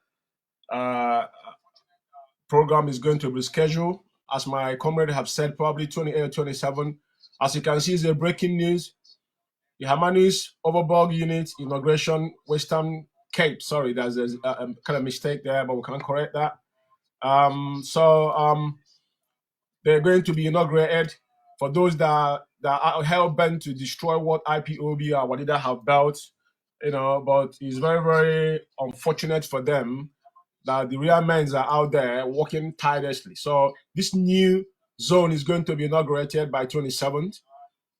program is going to be scheduled. As my comrade have said, probably 28 or 27. As you can see, it's a breaking news. The Hamanis Overburg Unit inauguration, Western Cape. Sorry, there's a kind of mistake there, but we can correct that. They're going to be inaugurated. For those that are hell bent to destroy what IPOB or what they have built, but it's very, very unfortunate for them that the real men are out there working tirelessly. So this new zone is going to be inaugurated by 27th.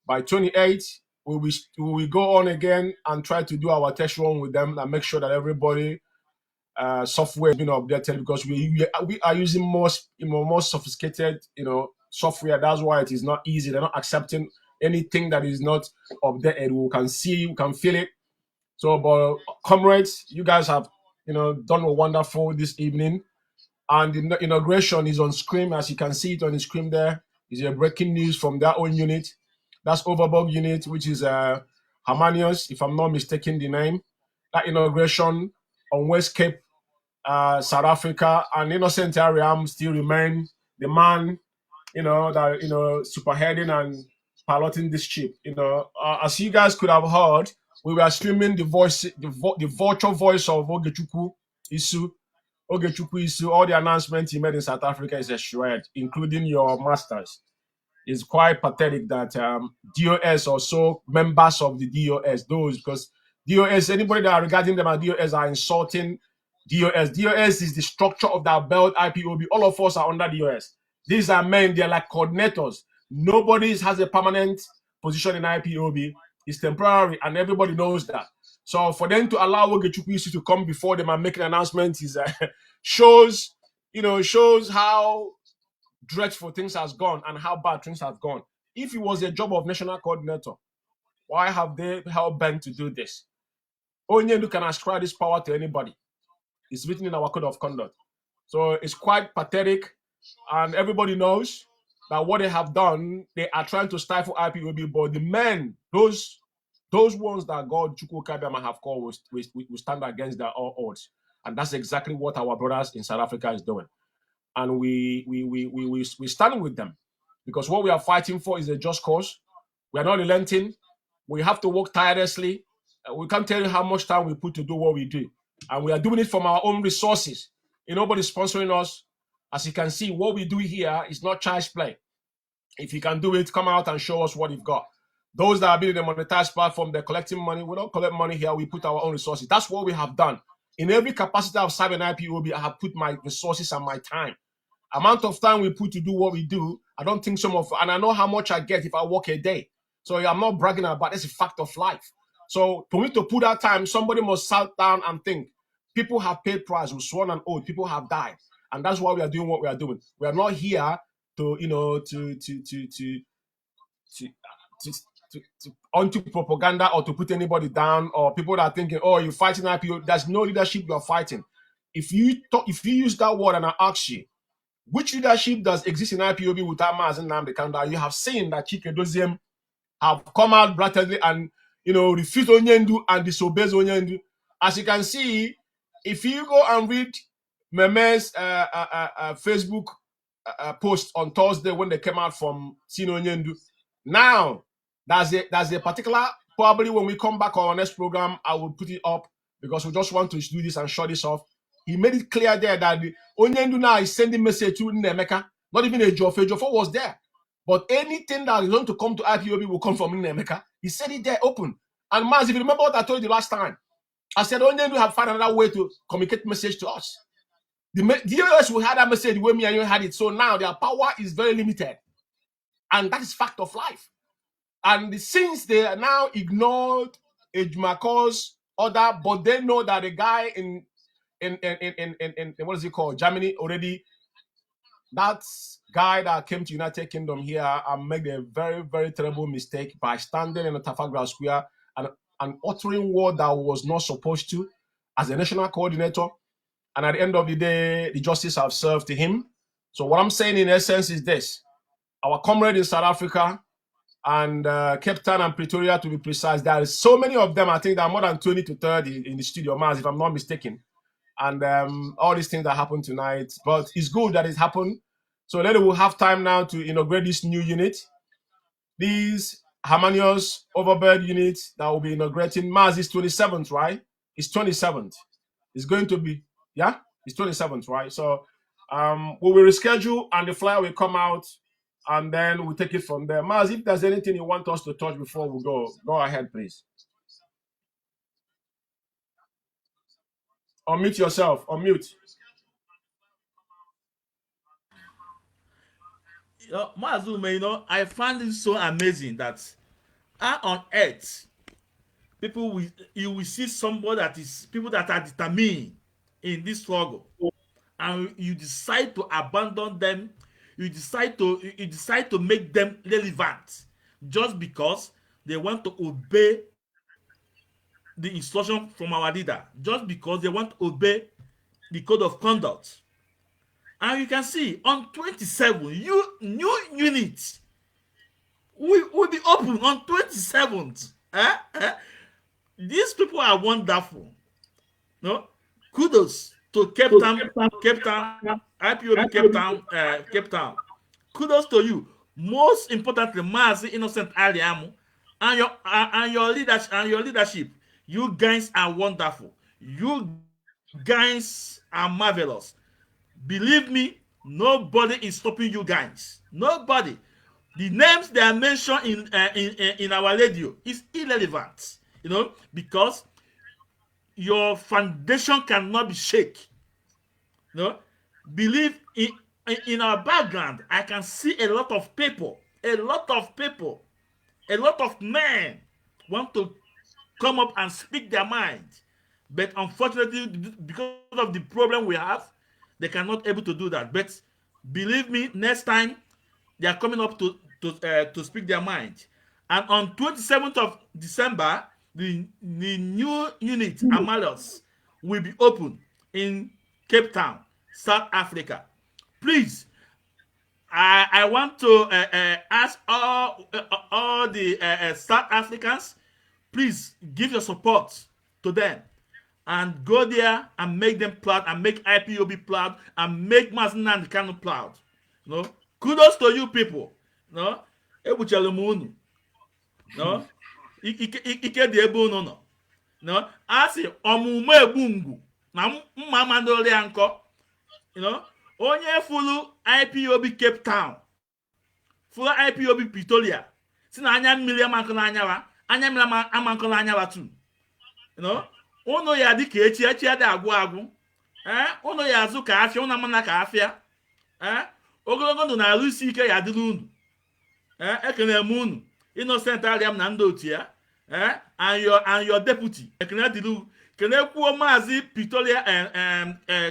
By 28th, we will go on again and try to do our test run with them and make sure that everybody software is being updated, because we are using more sophisticated software. That's why it is not easy. They're not accepting anything that is not updated. We can see, we can feel it. So, but comrades, you guys have done wonderful this evening, and the inauguration is on screen. As you can see it on the screen there is a breaking news from their own unit. That's Overburg unit, which is Harmonious, if I'm not mistaken the name. That inauguration on West Cape, South Africa, and Innocent Ariam still remain the man, superheading and piloting this ship. As you guys could have heard, we were streaming the virtual voice of Ikechukwu Isu. All the announcements he made in South Africa is a shred, including your masters. It's quite pathetic that DOS or so members of the DOS, because DOS, anybody that are regarding them as DOS are insulting DOS. DOS is the structure of that belt IPOB. All of us are under DOS. These are men, they're like coordinators. Nobody has a permanent position in IPOB. It's temporary, and everybody knows that. So for them to allow Ikechukwu to come before them and make an announcement is shows how dreadful things has gone and how bad things have gone. If it was a job of national coordinator, why have they hell bent to do this? Onyendu can ascribe this power to anybody. It's written in our code of conduct. So it's quite pathetic, and everybody knows that what they have done, they are trying to stifle IPOB, but the men, those ones that God Chukwu Kabiyama have called will stand against their all odds. And that's exactly what our brothers in South Africa is doing. And we stand with them, because what we are fighting for is a just cause. We are not relenting. We have to work tirelessly. We can't tell you how much time we put to do what we do. And we are doing it from our own resources. Nobody's sponsoring us. As you can see, what we do here is not child's play. If you can do it, come out and show us what you've got. Those that are building a monetized platform, they're collecting money. We don't collect money here. We put our own resources. That's what we have done. In every capacity of serving IPOB, I have put my resources and my time. Amount of time we put to do what we do, I don't think and I know how much I get if I work a day. So I'm not bragging about this. It's a fact of life. So for me to put that time, somebody must sit down and think. People have paid price, we sworn an oath, people have died. And that's why we are doing what we are doing. We are not here onto propaganda or to put anybody down, or people that are thinking, oh, you're fighting IPO. There's no leadership you are fighting. If you use that word and I ask you, which leadership does exist in IPOB without Mazi Nnamdi Kanu? You have seen that Chika Edozie have come out blatantly and refuse Onyendu and disobeys Onyendu. As you can see, if you go and read Meme's Facebook post on Thursday when they came out from seeing Onyendu, now there's a particular, probably when we come back on our next program, I will put it up, because we just want to do this and show this off. he made it clear there that the Onyendu now is sending message to Nnaemeka, not even Ejiofor. Ejiofor was there. But anything that is going to come to IPOB will come from Nnaemeka. He said it there open. And Mazi, if you remember what I told you last time, I said Onyendu have found another way to communicate message to us. The DOS will have that message when me and you had it. So now their power is very limited. And that is fact of life. And since they are now ignored Ejumako's order, but they know that the guy in what is it called, Germany already, that guy that came to United Kingdom here and made a very, very terrible mistake by standing in the Trafalgar Square and uttering word that was not supposed to as a national coordinator. And at the end of the day, the justice have served to him. So what I'm saying in essence is this. Our comrade in South Africa and Cape Town and Pretoria, to be precise, there are so many of them. I think there are more than 20 to 30 in the studio, Maz, if I'm not mistaken. And all these things that happened tonight. But it's good that it happened. So later we'll have time now to inaugurate this new unit. These harmonious overbird units that will be inaugurating. Maz is 27th, right? It's 27th. It's going to be, yeah? It's 27th, right? So we will reschedule and the flyer will come out and then we'll take it from there. Maz, if there's anything you want us to touch before we go ahead, please. Unmute yourself. Unmute. Mazi Umeh, I find it so amazing that on earth, you will see somebody people that are determined in this struggle, and you decide to abandon them. You decide to make them relevant just because they want to obey the instruction from our leader, just because they want to obey the code of conduct. And you can see on 27, new units will be open on 27th. These people are wonderful. No, kudos to Cape Town, IPOB Cape Town. Kudos to you. Most importantly, Mazi Innocent Aliamu and your leadership. You guys are wonderful. You guys are marvelous. Believe me, nobody is stopping you guys. Nobody. The names they are mentioned in our radio is irrelevant, because your foundation cannot be shaken. Believe in our background, I can see a lot of people, a lot of men want to come up and speak their mind. But unfortunately, because of the problem we have, they cannot able to do that. But believe me, next time they are coming up to speak their mind. And on 27th of December, the new unit, Amalos, will be open in Cape Town, South Africa. Please, I want to ask all the South Africans, please give your support to them and go there and make them proud and make IPOB proud and make Mazi Nnamdi Kanu proud. Kudos to you people. Ebuchala m unu. Ike dị ebe unu nọ. A sị ọmụmụ egbu ngwu na mma amadori ya nkọ. Onye fulu IPOB Cape Town, fulu IPOB Pretoria, si na anya mmiri amankọ n'anyawa, anya mmiri amankọ n'anyawa tu. Unu ya dị ka echi adị agwụ. Unu ya azụ ka afịa, unu amana ka afịa. Ogologo ndụ na-alụ isi ike ya dịrị unu. Ekene m unu. Innocent Aliam na ndị otu ya. And your deputy. Ekene dịrị kene kwuo Mazi Pretoria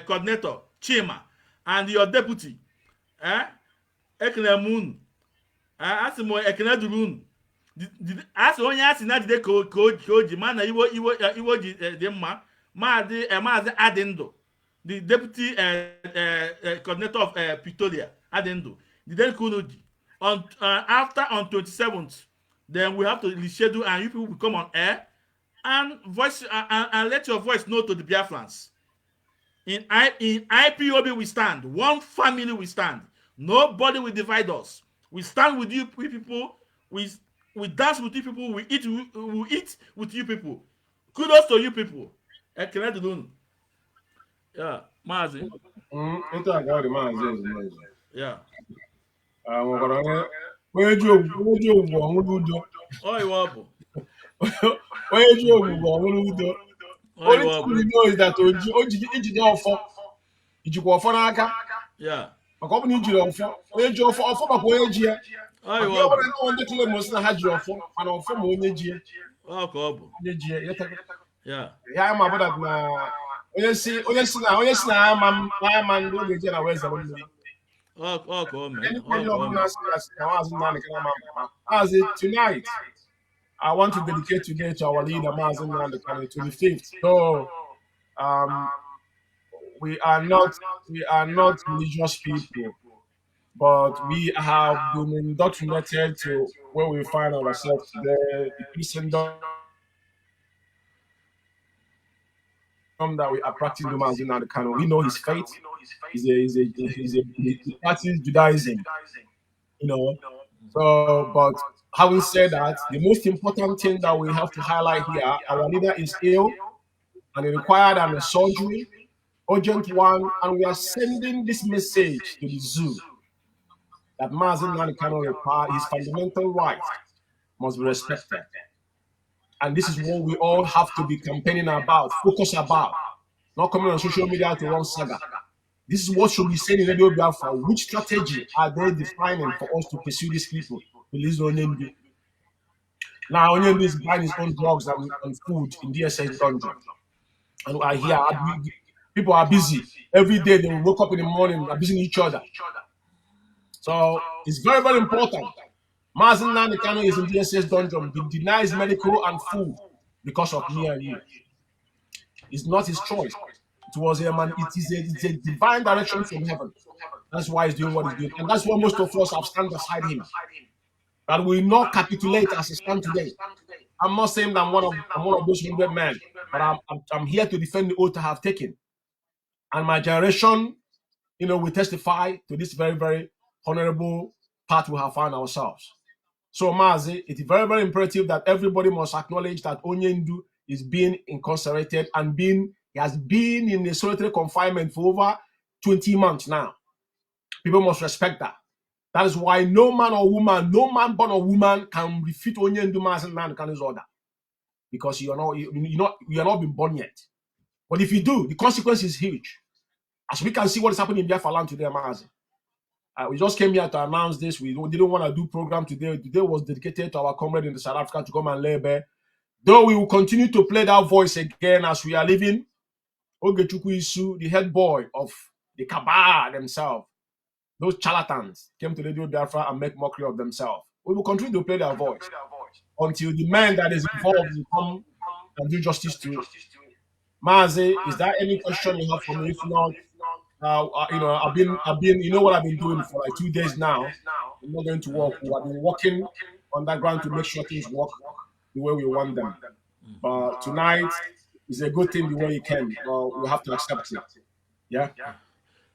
coordinator Chima and your deputy. Ekene m unu. Asị m ekene dịrị unu. Asị onye asị na dide ka o ji ma na iwo ji dị mma. Mazi Adindụ, the deputy coordinator of Pretoria, Adindụ. Dide ka unu ji. After on 27th, then we have to reschedule and you people will come on air and voice and let your voice know to the Biafrans. In IPOB we stand. One family we stand. Nobody will divide us. We stand with you people. We dance with you people. We eat with you people. Kudos to you people. Yeah, Mazi. Into a guy, the man says, Yeah. onye ji ogbugbo ọnwụrụ udo. Oh, you up. Onye ji ogbugbo ọnwụrụ udo. Oh, Only you thing up. we know is that ijide ọfọ ijikwa ọfọ n'aka Yeah. maka ọ bụ na ijiri ọfọ onye ji ọfọ maka onye ji ya Oh, maka you ihe up. ọbụla ndị ndị tụrụ mosi na ha ji ọfọ mana ọfọ ma onye ji ya Oh, Kobo. onye ji ya Yeah. ya ma bụ na onye si na ya ama ndị oge ji na wee zere mmiri Oh, Kobo, man. anybody Oh, ọbụla si na maazị Nnamdi Kanu ama mma maazị tonight I want to dedicate today to our leader Mazi Nnamdi Kanu 25th. So we are not religious people, but we have been indoctrinated to where we find ourselves today, the Christendom that we are practicing Mazi Nnamdi Kanu. We know his faith. He practices Judaism, you know. So, but having said that, the most important thing that we have to highlight here, our leader is ill and it required a surgery, urgent one, and we are sending this message to the zoo that Mazi Nnamdi Kanu require his fundamental rights must be respected. And this is what we all have to be campaigning about, focus about, not coming on social media to run saga. This is what should be said in Radio Biafra. Which strategy are they defining for us to pursue these people? Release Onyemdu. Now Onyemdu is buying his own drugs and food in DSS dungeon. And I hear people are busy. Every day they wake up in the morning, abusing each other. So it's very, very important. Mazi Nnamdi Kanu is in DSS dungeon. He denies medical and food because of me and you. It's not his choice. It was it's a divine direction from heaven. That's why he's doing what he's doing. And that's why most of us have stand beside him. That we will not capitulate as he stand today. I'm not saying that I'm one of those 100 men, but I'm here to defend the oath I have taken. And my generation, we testify to this very, very honorable path we have found ourselves. So, Mazi, it is very, very imperative that everybody must acknowledge that Onyendu is being incarcerated and he has been in a solitary confinement for over 20 months now. People must respect that. That is why no man or woman, no man born or woman can refute Onyendu Mazi Nnamdi Kanu's order. Because you are not been born yet. But if you do, the consequence is huge. As we can see what is happening in Biafra land today, Mazi. We just came here to announce this. We didn't want to do program today. Today was dedicated to our comrade in the South Africa to come and labor. Though we will continue to play that voice again as we are leaving. Ikechukwu Isu, the head boy of the Cabal themselves, those charlatans came to Radio Biafra and make mockery of themselves. We will continue to play their voice until the man that is involved will come and do justice to it. Mazi, is there any question you have for me? If not, I've been, you know what I've been doing for like 2 days now. I'm not going to work. I've been working on that ground to make sure things work the way we want them. But tonight is a good thing the way it came. We have to accept it. Yeah.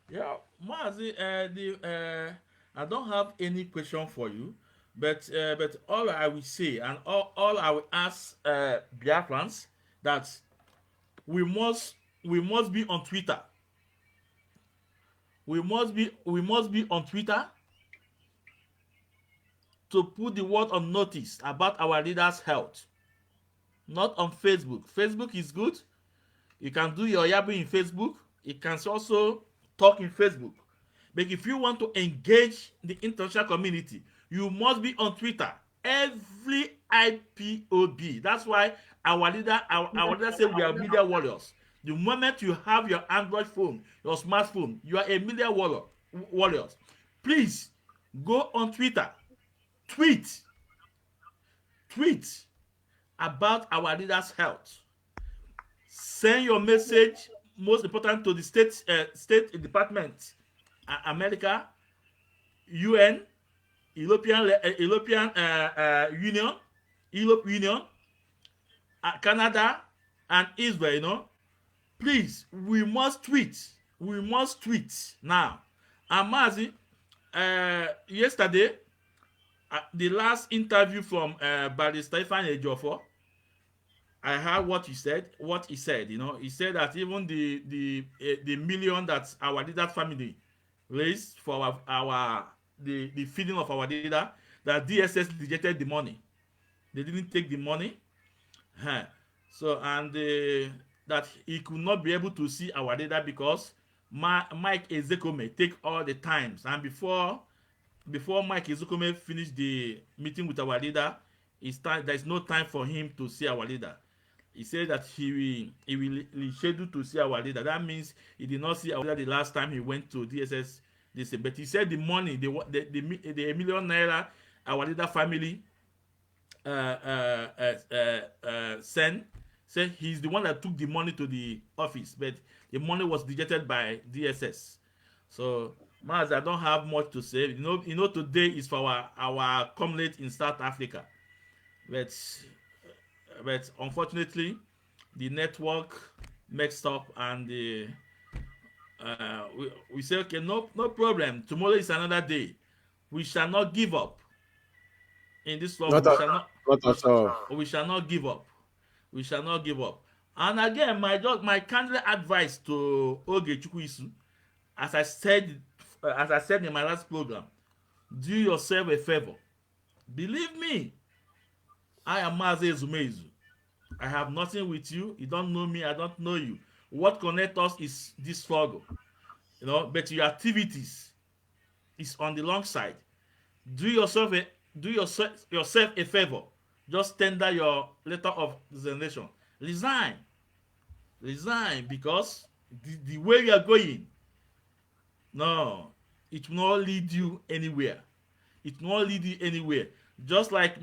Yeah, Mazi, I don't have any question for you, but all I will say and all I will ask Biafrans that we must be on Twitter. We must be on Twitter to put the word on notice about our leaders' health. Not on Facebook. Facebook is good. You can do your yabbing in Facebook. You can also talk in Facebook. But if you want to engage the international community, you must be on Twitter. Every IPOB. That's why our leader say we are media warriors. The moment you have your Android phone, your smartphone, you are a media warriors. Please go on Twitter. Tweet about our leaders' health. Send your message, most important, to the state department, America, UN, European Union, Europe Union, Canada, and Israel. Please, we must tweet. We must tweet now. And Mazi, yesterday, the last interview from Barrister Ifeanyi Ejiofor, I heard what he said. What he said, you know, he said that even the million that our leader family raised for the feeding of our leader, that DSS rejected the money. They didn't take the money. So, and that he could not be able to see our leader because Mike Ezumezu take all the times, and before Mike Ezumezu finished the meeting with our leader, there is no time for him to see our leader. He said that he will reschedule to see our leader. That means he did not see our leader the last time he went to DSS. But he said the money, the $1 million our leader family said he's the one that took the money to the office, but the money was rejected by DSS. So, Mazi, I don't have much to say. You know, today is for our comrade in South Africa, but unfortunately, the network messed up, and we say, okay, no problem. Tomorrow is another day. We shall not give up. In this world, we shall not give up. We shall not give up. And again, my candid advice to Ikechukwu, as I said in my last program, do yourself a favor. Believe me, I am Mazi Ezumezu. I have nothing with you. You don't know me. I don't know you. What connects us is this struggle, you know. But your activities is on the long side. Do yourself a favor. Just tender your letter of resignation. Resign, because the way you are going, no, it will not lead you anywhere. It will not lead you anywhere. Just like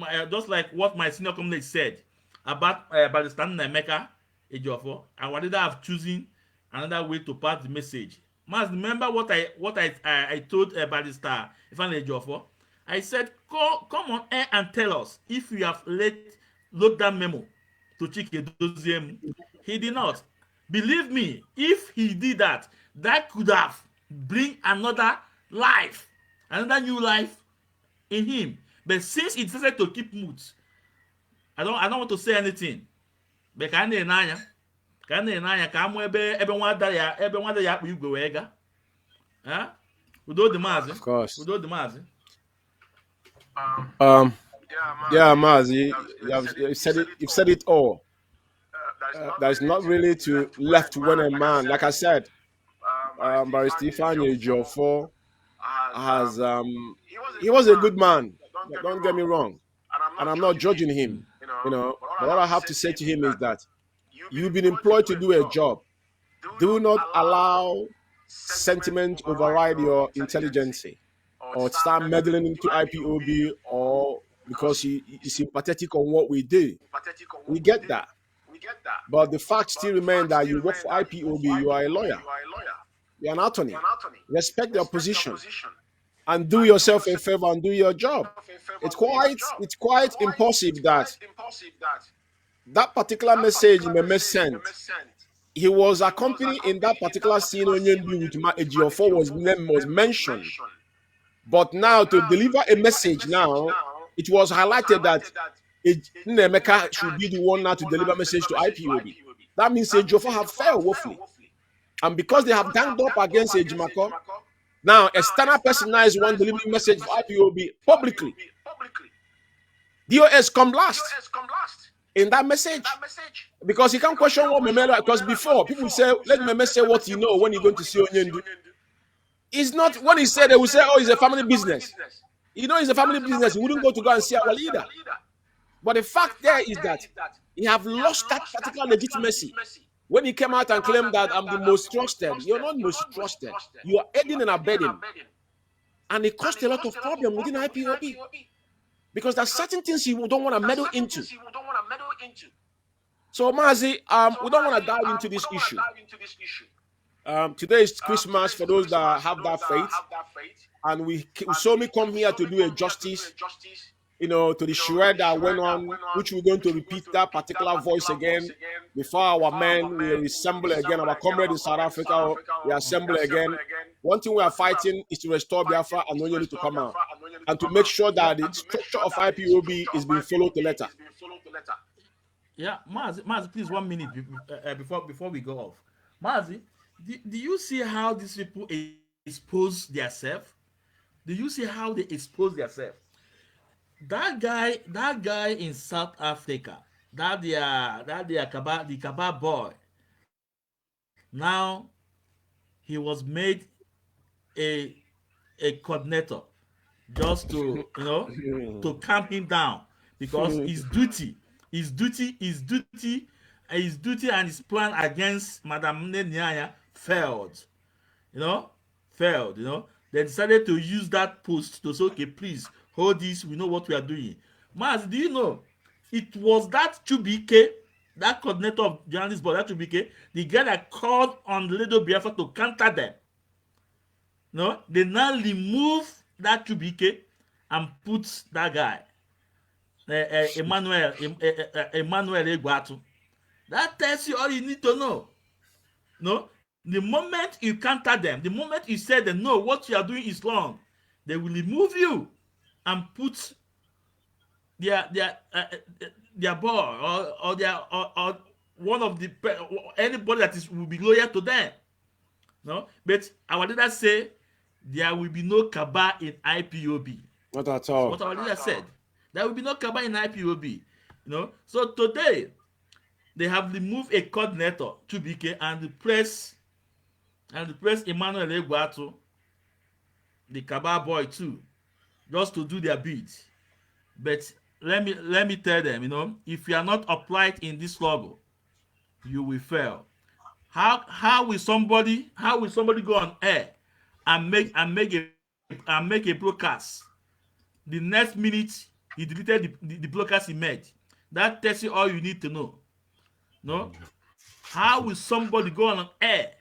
what my senior comrade said about the standing Emeka Ejiofor, our leader have chosen another way to pass the message. Must remember what I told Barrister Ifeanyi Ejiofor. I said, come on air and tell us if you have load that memo to Chika Edozie. He did not. Believe me, if he did that, that could have bring another life, another new life in him. But since he decided to keep mute, I don't want to say anything. But can you nanya? Kamu ebe wada ya akpu igwe wega. Huh? Udo the Mazi. Of course. Udo the Mazi. Yeah, Mazi, you've said it all. There's not really to left when a man, like I said, Barrister Ifeanyi Ejiofor has he was a good man. Don't get me wrong, and I'm not judging him. You know, but all I have to say to him is that you've been employed to do a job. Do not allow sentiment override your intelligence, or start meddling into IPOB, or because he's sympathetic on what we do. We get that. But the fact still remains that you work for IPOB, you are a lawyer. You're an attorney. Respect your position and do yourself a favor and do your job. It's quite impossible that particular message Umeh sent. He was accompanied in that particular scene on with Ejiofor was mentioned. But now to deliver a message now, it was highlighted that Emeka should be the one now to deliver message to IPOB. That means Ejiofor have failed woefully. And because they have ganged up against Ejimako, now external person now is one delivering message for IPOB publicly. DOS come last in that message. Because he can't question what Umeh, because before people say, let Umeh say what you know when you're going to see Onyendu. It's not when he said they will say, oh, it's a family business. You know, it's a family business. He wouldn't go and see our leader. But the fact there is that he have lost that particular legitimacy. When he came out and claimed that I'm the most trusted, you're not most trusted. You are aiding and abetting. And it caused a lot of problem within IPOB. Because there's certain things you don't want to meddle into. So, Mazi, we don't want to dive into this issue. Today is Christmas for those that have that faith. And we saw me come here to do a justice, you know, to the charade that went on, which we're going to repeat that particular voice again. Before our men, we assemble again. Our comrades in South Africa, we assemble again. One thing we are fighting is to restore Biafra and Nnachi to come out. And to make sure that the structure of IPOB is being followed to letter. Yeah, Mazi, please 1 minute before we go off. Mazi, do you see how these people expose themselves? Do you see how they expose themselves? That guy in South Africa, that their Cabal, the Cabal boy, now he was made a a coordinator just to calm him down because his duty and his plan against Madam Nyanya failed. You know, failed. They decided to use that post to say, okay, please hold this. We know what we are doing. Maz, do you know it was that Chubike, that coordinator of journalist board, that Chubike, the guy that called on Radio Biafra to counter them. No, they now remove that Chubike and put that guy, Emmanuel Egwatu. That tells you all you need to know. No, the moment you counter them, the moment you say them, no, what you are doing is wrong, they will remove you and put their boy or one of the anybody that will be loyal to them. No, but our leaders say there will be no Cabal in IPOB. Not at all. What our leader said. There will be no Cabal in IPOB. So today they have removed a coordinator, Chubike, and the press Emmanuel Egwatu, the Cabal boy too, just to do their bid. But let me tell them, if you are not upright in this struggle, you will fail. How will somebody go on air and make a broadcast? The next minute he deleted the broadcast he made. That tells you all you need to know. No? How will somebody go on air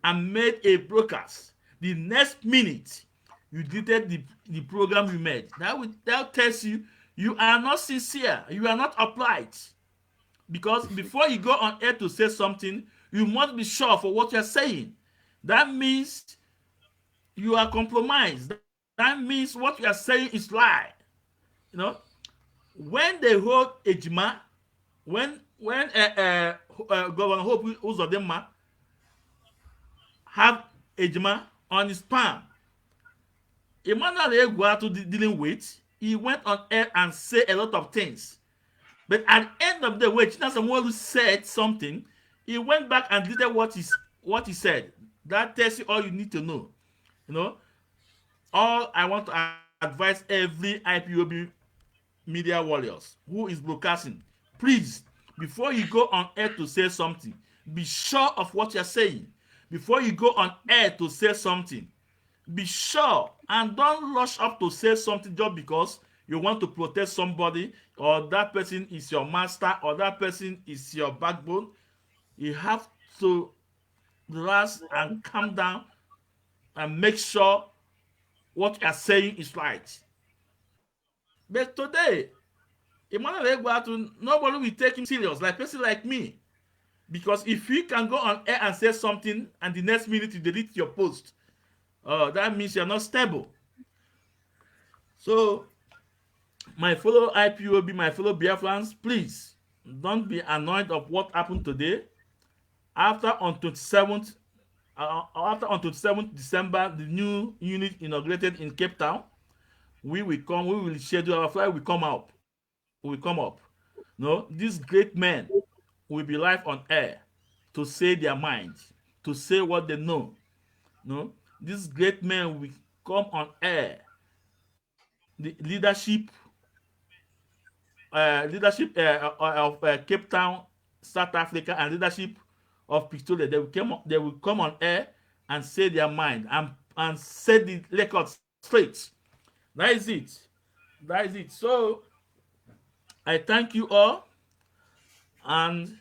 and make a broadcast? The next minute you deleted the program you made. That tells you you are not sincere. You are not upright. Because before you go on air to say something, you must be sure for what you're saying. That means you are compromised. That means what you are saying is lie. When they hold Ejima, when Governor Hope Uzodinma have Ejima on his palm, Emmanuel Egwatu didn't wait. He went on air and said a lot of things. But at the end of the day, when China Samuel said something, he went back and did what he said. That tells you all you need to know. All I want to advise every IPOB media warriors who is broadcasting, please, before you go on air to say something, be sure of what you're saying. Before you go on air to say something, be sure and don't rush up to say something just because you want to protect somebody or that person is your master or that person is your backbone. You have to relax and calm down and make sure what you are saying is right. But today, Emmanuel Egwatu, nobody will take him serious, like person like me. Because if you can go on air and say something and the next minute you delete your post, that means you're not stable. So, my fellow IPOB, my fellow Biafrans, please don't be annoyed of what happened today. After on 27th December, the new unit inaugurated in Cape Town, we will schedule our flight, we come up. No, these great men will be live on air to say their minds, to say what they know. No, these great men will come on air. The leadership of Cape Town, South Africa, and leadership of Pretoria, they will come on air and say their mind and set the record straight. That is it. So I thank you all, and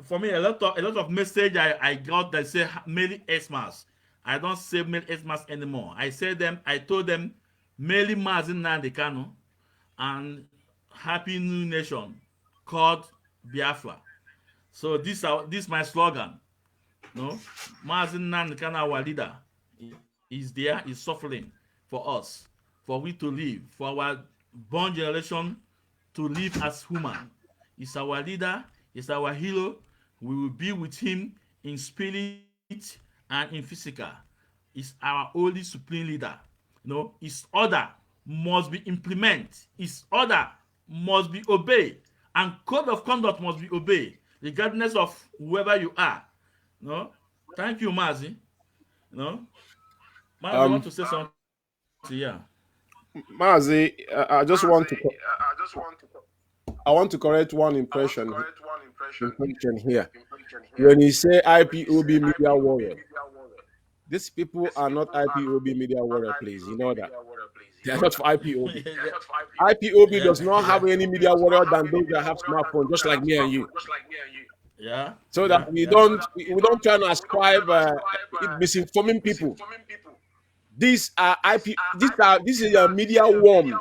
for me, a lot of message I got that say Merry Xmas. I don't say Merry Xmas anymore. I told them Merry Mazi Nnamdi Kanu and Happy New Nation called Biafra. So this my slogan. No, Mazi Nnamdi Kanu, our leader, is there, is suffering for us, for we to live, for our born generation to live as human. He's our leader. He's our hero. We will be with him in spirit and in physical. He's our only supreme leader. His order must be implemented. His order must be obeyed. And code of conduct must be obeyed, regardless of whoever you are. Thank you, Mazi. Mazi, I want to say something. Yeah. Mazi, I want to correct one impression here. When you say IPOB media warrior, these people are not IPOB media warrior, please. You know that. They are not for IPOB. IPOB does not have any media warrior than those that have smartphones, just like me and you. Yeah. So that we don't try to ascribe misinforming people. These are this is a media worms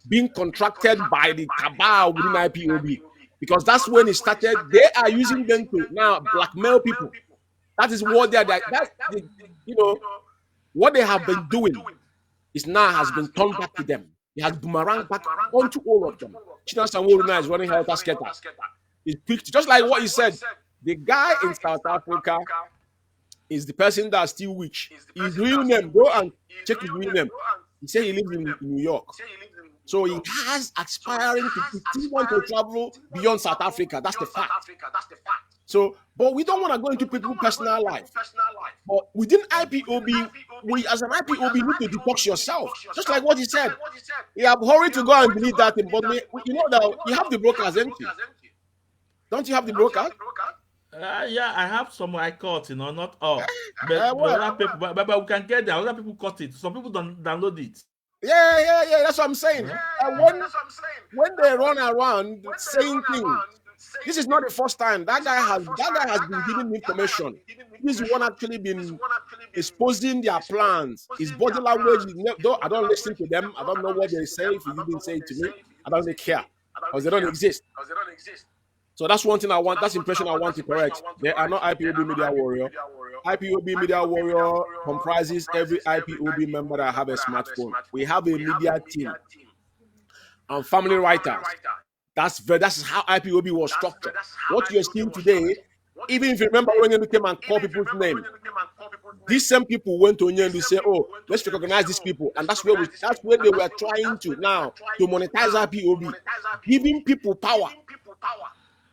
being contracted by the cabal within IPOB, because that's when it started. They are using them to now blackmail people. That is what what they have been doing is now has been turned back to them. It has boomeranged back onto all of them. China Samworuna is running helter skelter. It's picked, just like what he said. The guy in South Africa is the person that's still witch. His real name, go and check his real name. He said he lives in New York. So he has aspiring to still want to travel beyond South Africa. That's the fact. So, but we don't want to go into people's personal life. But within IPOB, we as an IPOB need to detox yourself. Just like what he said. You have hurried to go and believe that thing, but you know that you have the brokers empty. Don't you have the brokers? Yeah, I have some I caught, not all. But we can get there. Other people caught it. Some people don't download it. Yeah. That's what I'm saying. When they run around saying things, this is not the first time. That guy has been giving information. He's the one actually been exposing their plans. His body language, though I don't listen to them. I don't know what they say. If you didn't say it to me, I don't really care. Because they don't exist. So that's one thing that's impression I want to correct. They are not IPOB media warrior. IPOB media warrior comprises every IPOB member that have a smartphone. We have a media team and family writers. That's how IPOB was structured. What you're seeing today, even if you remember when you came and call people's name, these same people went to Onyendu to say, "Oh, let's recognize these people," and that's where they were trying to now to monetize IPOB, giving people power.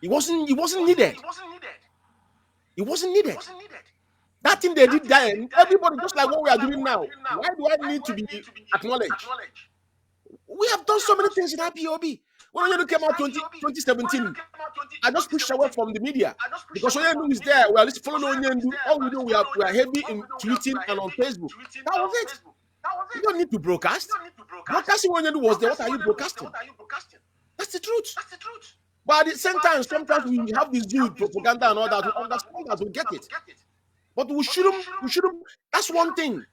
It wasn't needed. It wasn't needed. That thing they did then, everybody, just like what we are doing now. Why do I need to be acknowledged? We have done so many things in IPOB. When Onyendu came out 2017, I just pushed away from the media because Onyendu is there. We are following Onyendu. All we do, we are heavy in tweeting and on Facebook. That was it. You don't need to broadcast. Broadcasting when Onyendu was there. What are you broadcasting? That's the truth. But at the same time, sometimes we have this huge propaganda and all that. We understand that, we get it. But we shouldn't. That's one thing.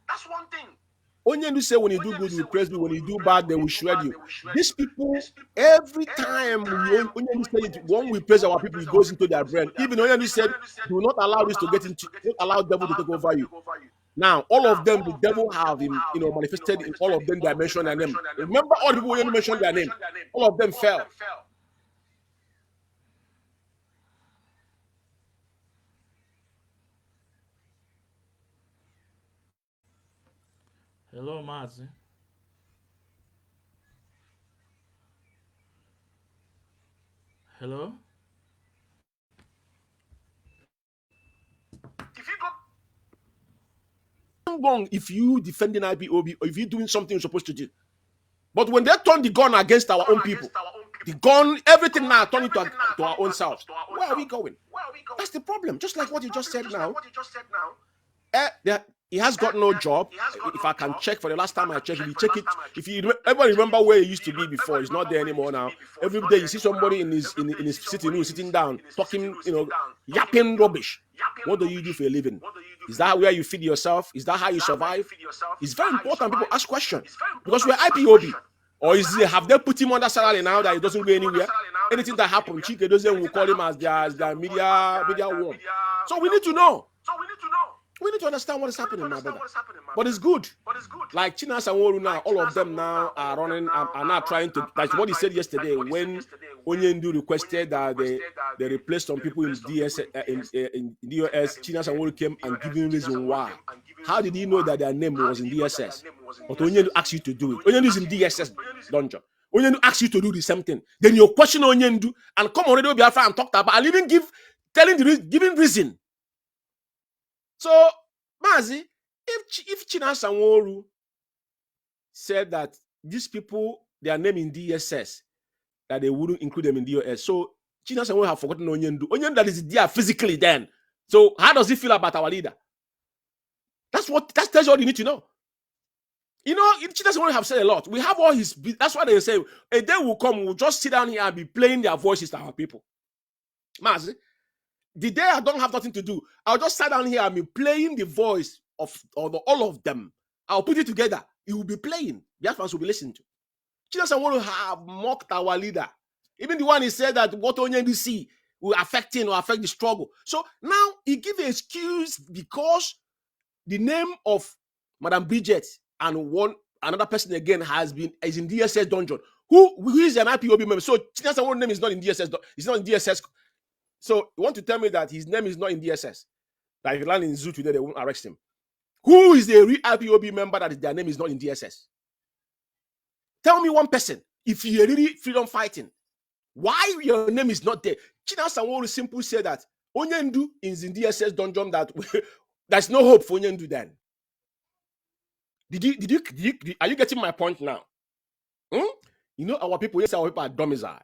Onyendu say when you do good, we praise you. When you do bad, they will shred you. These people, every time Onyendu say it, when we praise our people, it goes into their brain. Even Onyendu said, do not allow this to get into, don't allow the devil to take over you. Now, all of them, the devil have manifested in all of them that mentioned their name. Remember all the people Onyendu mentioned their name. All of them fell. Hello, Mazi. Hello? Wrong if you defending IPOB or if you're doing something you're supposed to do. But when they turn the gun against our own people, the gun, everything now turn it to our own selves. Where are we going? That's the problem. Just like what you just said now. He has got no job. If I can check for the last time I checked, if you check it, if you ever remember where he used to be before, he's not there anymore now. Every day you see somebody in his sitting room, sitting down, talking, yapping rubbish. What do you do for a living? Is that where you feed yourself? Is that how you survive? It's very important people ask questions because we're IPOB. Or have they put him under salary now that he doesn't go anywhere? Anything that happens, Chika, Edozie will call him as their media worm. So we need to know. We need to understand what is happening, my brother. But it's good. Like China Sanworu now, all of them now are running, are now trying to, that's what he said yesterday when Onyendu requested that they replace some people in in DOS. China Sanworu came and giving reason why. How did he know that their name was in DSS? But Onyendu asked you to do it. Onyendu is in DSS dungeon. Onyendu asks you to do the same thing. Then you question Onyendu and come on Radio Biafra and talk about and even giving reason. So, Mazi, if China Sanworu said that these people, their name in DSS, that they wouldn't include them in DOS, so China Sanworu have forgotten Onyendu. Onyendu that is there physically then. So, how does he feel about our leader? That's tells you all you need to know. You know, China Sanworu have said a lot. We have all his, that's why they say, a day will come, we'll just sit down here and be playing their voices to our people. Mazi, the day I don't have nothing to do, I'll just sit down here and be playing the voice of all of them. I'll put it together. It will be playing. Biafrans will be listening to. China Sanworu have mocked our leader. Even the one he said that what Onyendu see will affect him or affect the struggle. So now he gives an excuse because the name of Madam Bridget and another person again is in DSS dungeon. Who is an IPOB member? So China Sanworu's name is not in DSS. It's not in DSS. So you want to tell me that his name is not in DSS? That if you land in zoo today, they won't arrest him. Who is the real IPOB member that their name is not in DSS? Tell me one person. If you're really freedom fighting, why your name is not there? China Sanworu simply said that Onyendu is in DSS dungeon, that there's no hope for Onyendu then. Are you getting my point now? You know, our people, yes, our people are domicile.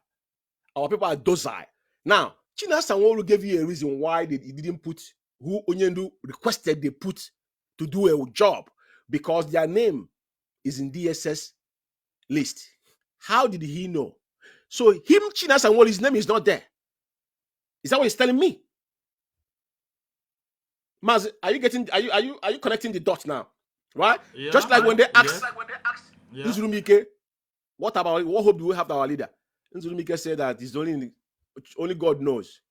Our people are docile. Now, China Sanworu gave you a reason why he didn't put who Onyendu requested they put to do a job, because their name is in DSS list. How did he know? So him, China Sanworu, his name is not there. Is that what he's telling me? Mazi, are you connecting the dots now? Right? Yeah, Just like when they asked Yeah. Nzurumuike, what hope do we have to our leader? Nzurumuike said that it's only God knows.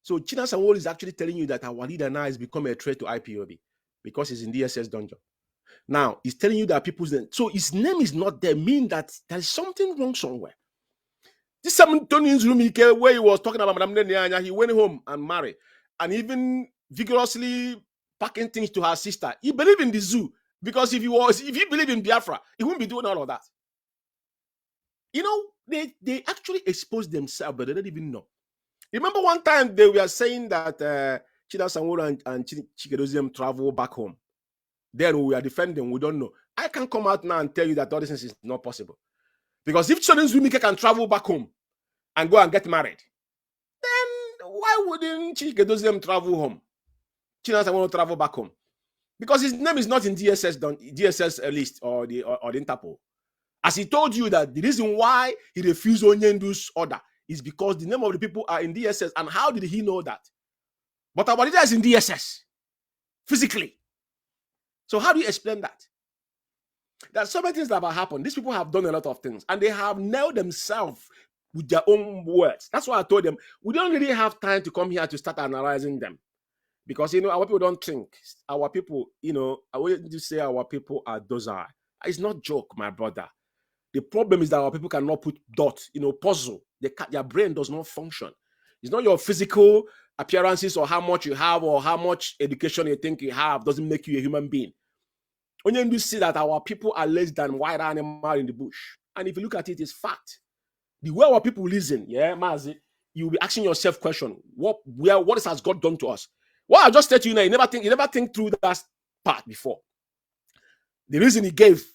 So China Sanworu is actually telling you that our leader now has become a threat to IPOB because he's in DSS dungeon. Now he's telling you that people's name, so his name is not there, mean that there is something wrong somewhere. This Tony Nzurumuike, where he was talking about Madam Nnachi, he went home and married, and even vigorously packing things to her sister. He believed in the zoo, because if he believed in Biafra, he wouldn't be doing all of that. You know, they actually exposed themselves, but they don't even know. Remember one time they were saying that China Sanworu and Chika travel back home. Then we are defending, we don't know. I can come out now and tell you that all this is not possible. Because if Nzurumuike can travel back home and go and get married, then why wouldn't Chika travel home? China Sanworu travel back home. Because his name is not in DSS list or the Interpol. As he told you that the reason why he refused Onyendu's order is because the name of the people are in DSS. And how did he know that? But our leader is in DSS physically. So how do you explain that? There are so many things that have happened. These people have done a lot of things, and they have nailed themselves with their own words. That's why I told them we don't really have time to come here to start analyzing them, because our people don't think. Our people, I want to say our people are docile. It's not joke, my brother. The problem is that our people cannot put puzzle. Their brain does not function. It's not your physical appearances or how much you have or how much education you think you have doesn't make you a human being. Onyendu see that our people are less than wild animal in the bush. And if you look at it, it's fact. The way our people listen, Mazi, you'll be asking yourself question, what has God done to us? Well, I just said to you now, you never think through that part before. The reason he gave,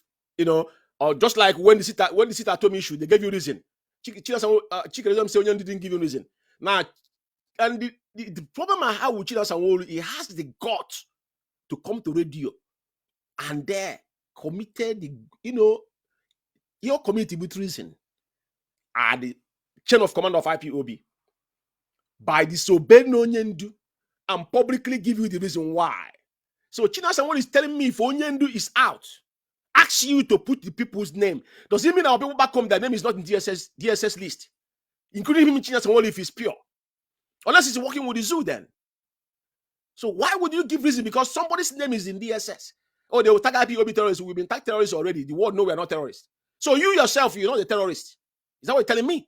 or just like when the sister told me issue, they gave you reason. Chika say Onyendu didn't give you reason. Now, and the problem I have with Chika Sanworu, he has the guts to come to radio and there committed your community with reason at the chain of command of IPOB by disobeying Onyendu and publicly give you the reason why. So Chika Sanworu is telling me if Onyendu is out, ask you to put the people's name. Does it mean our people back home, their name is not in DSS list? Including him in Chika Sanworu if he's pure. Unless he's working with the zoo then. So why would you give reason? Because somebody's name is in DSS. Oh, they will tag IPOB terrorists. We've been tagged terrorists already. The world know we are not terrorists. So you yourself, you're not a terrorist. Is that what you're telling me?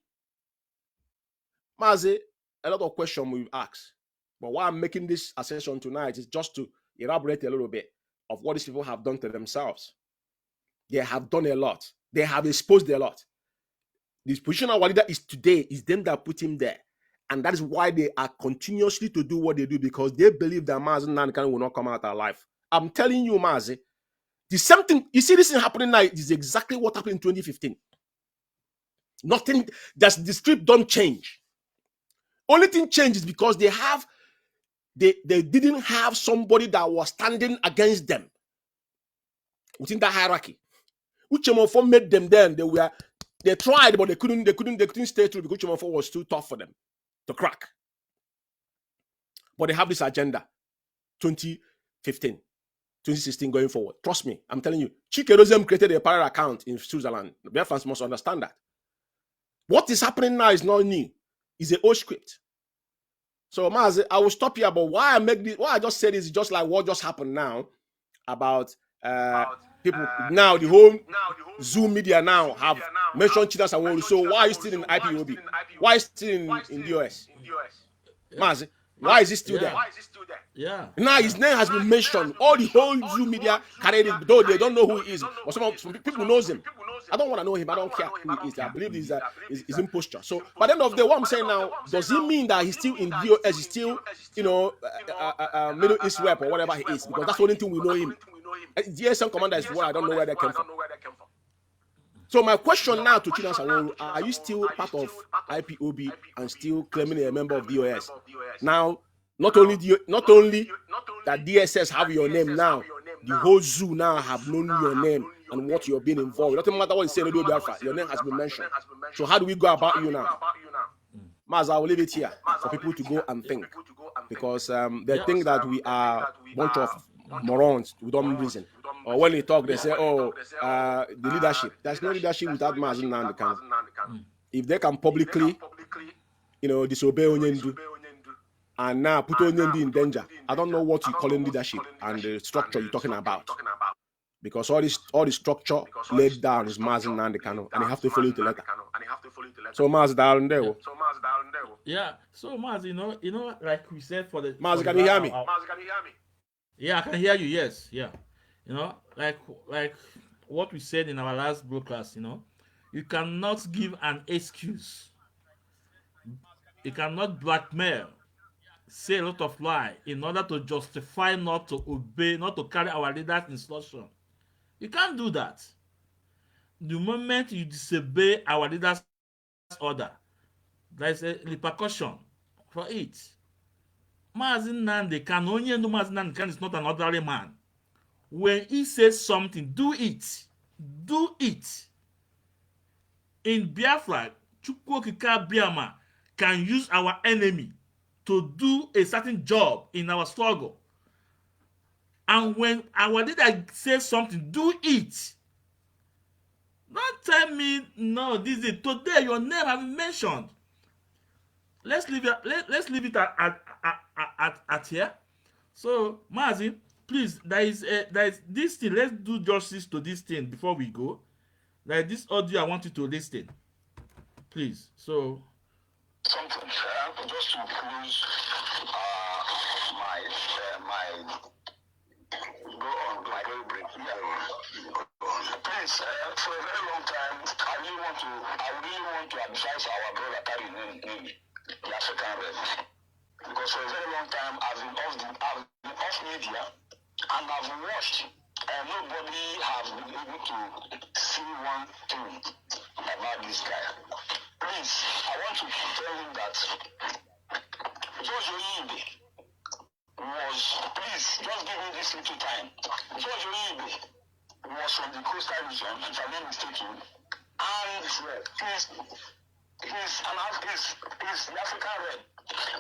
Mazi, a lot of questions we've asked. But why I'm making this assertion tonight is just to elaborate a little bit of what these people have done to themselves. They have done a lot. They have exposed a lot. This position our leader is today is them that put him there. And that is why they are continuously to do what they do, because they believe that Mazi Nnamdi will not come out alive. I'm telling you, Mazi, the same thing, you see this thing happening now, is exactly what happened in 2015. Nothing, just the script don't change. Only thing changes because they didn't have somebody that was standing against them within that hierarchy. Uchemofo made them then, they tried, but they couldn't stay through because Uchemofo was too tough for them to crack. But they have this agenda, 2015, 2016 going forward. Trust me, I'm telling you. Chika created a parallel account in Switzerland. The fans must understand that. What is happening now is not new. It's an old script. So, Mazi, I will stop here, but why I just said is just like what just happened now about people now, the whole Zoom media now have mentioned Chida Sanwo-Olu. So why are you still in IPOB? Why are you still in the US? Mazi, why is he still there? Yeah. Now his name has been mentioned. All the whole Zoom media carried it, though they don't know who he is. But some people knows him. I don't want to know him. I don't care who he is. I believe he's imposture. So, by the end of the day, what I'm saying now, does it mean that he's still in the US? He's still, Middle East rep or whatever he is? Because that's the only thing we know him. DSM commander is what I don't know where that came from. So my question now to Chida Sanwo-Olu, are you still part of IPOB and still claiming a member of DOS? Now, not only that DSS have your name now, the whole zoo now have known your name and what you're being involved. It doesn't matter what you say, Radio Biafra, your name has been mentioned. So how do we go about you now? Maz, I will leave it here for people to go and think. Because they think that we are a bunch of morons without reason. Or when they talk, they say, the leadership. There's no leadership without Mazi Nnamdi. If they can publicly, disobey Onyendu, and now put Onyendu in danger, I don't know what you call in leadership and the structure you're talking about. Because all the structure laid down is Mazi Nnamdi, and you have to follow it to letter. So Mazi down there. Yeah. So Mazi, like we said for the Mazi, can you hear me? Yeah, I can hear you. Yes. Yeah. Like what we said in our last broadcast. You cannot give an excuse. You cannot blackmail, say a lot of lie in order to justify not to obey, not to carry our leader's instruction. You can't do that. The moment you disobey our leader's order, there is a repercussion for it. Mazi Nnamdi Kanu, Onyendu Mazi Nnamdi Kanu is not an ordinary man. When he says something, do it. Do it. In Biafra, Chukwu Okike Biama can use our enemy to do a certain job in our struggle. And when our leader says something, do it. Don't tell me, no, this is today your name has been mentioned. Let's leave it at here. So, Mazi, please, there is this thing. Let's do justice to this thing before we go. Like this audio, I want you to listen, please. So, something just to close my go on my very brief. Please, for a very long time, I really want to advise our brother Thier in the African Red, because for a very long time I've been off media and I've watched, and nobody has been able to see one thing about this guy. Please, I want to tell him that George Oyibe please, just give me this little time. George Oyibe was from the coastal region, if I'm not mistaken, and he's the African Red.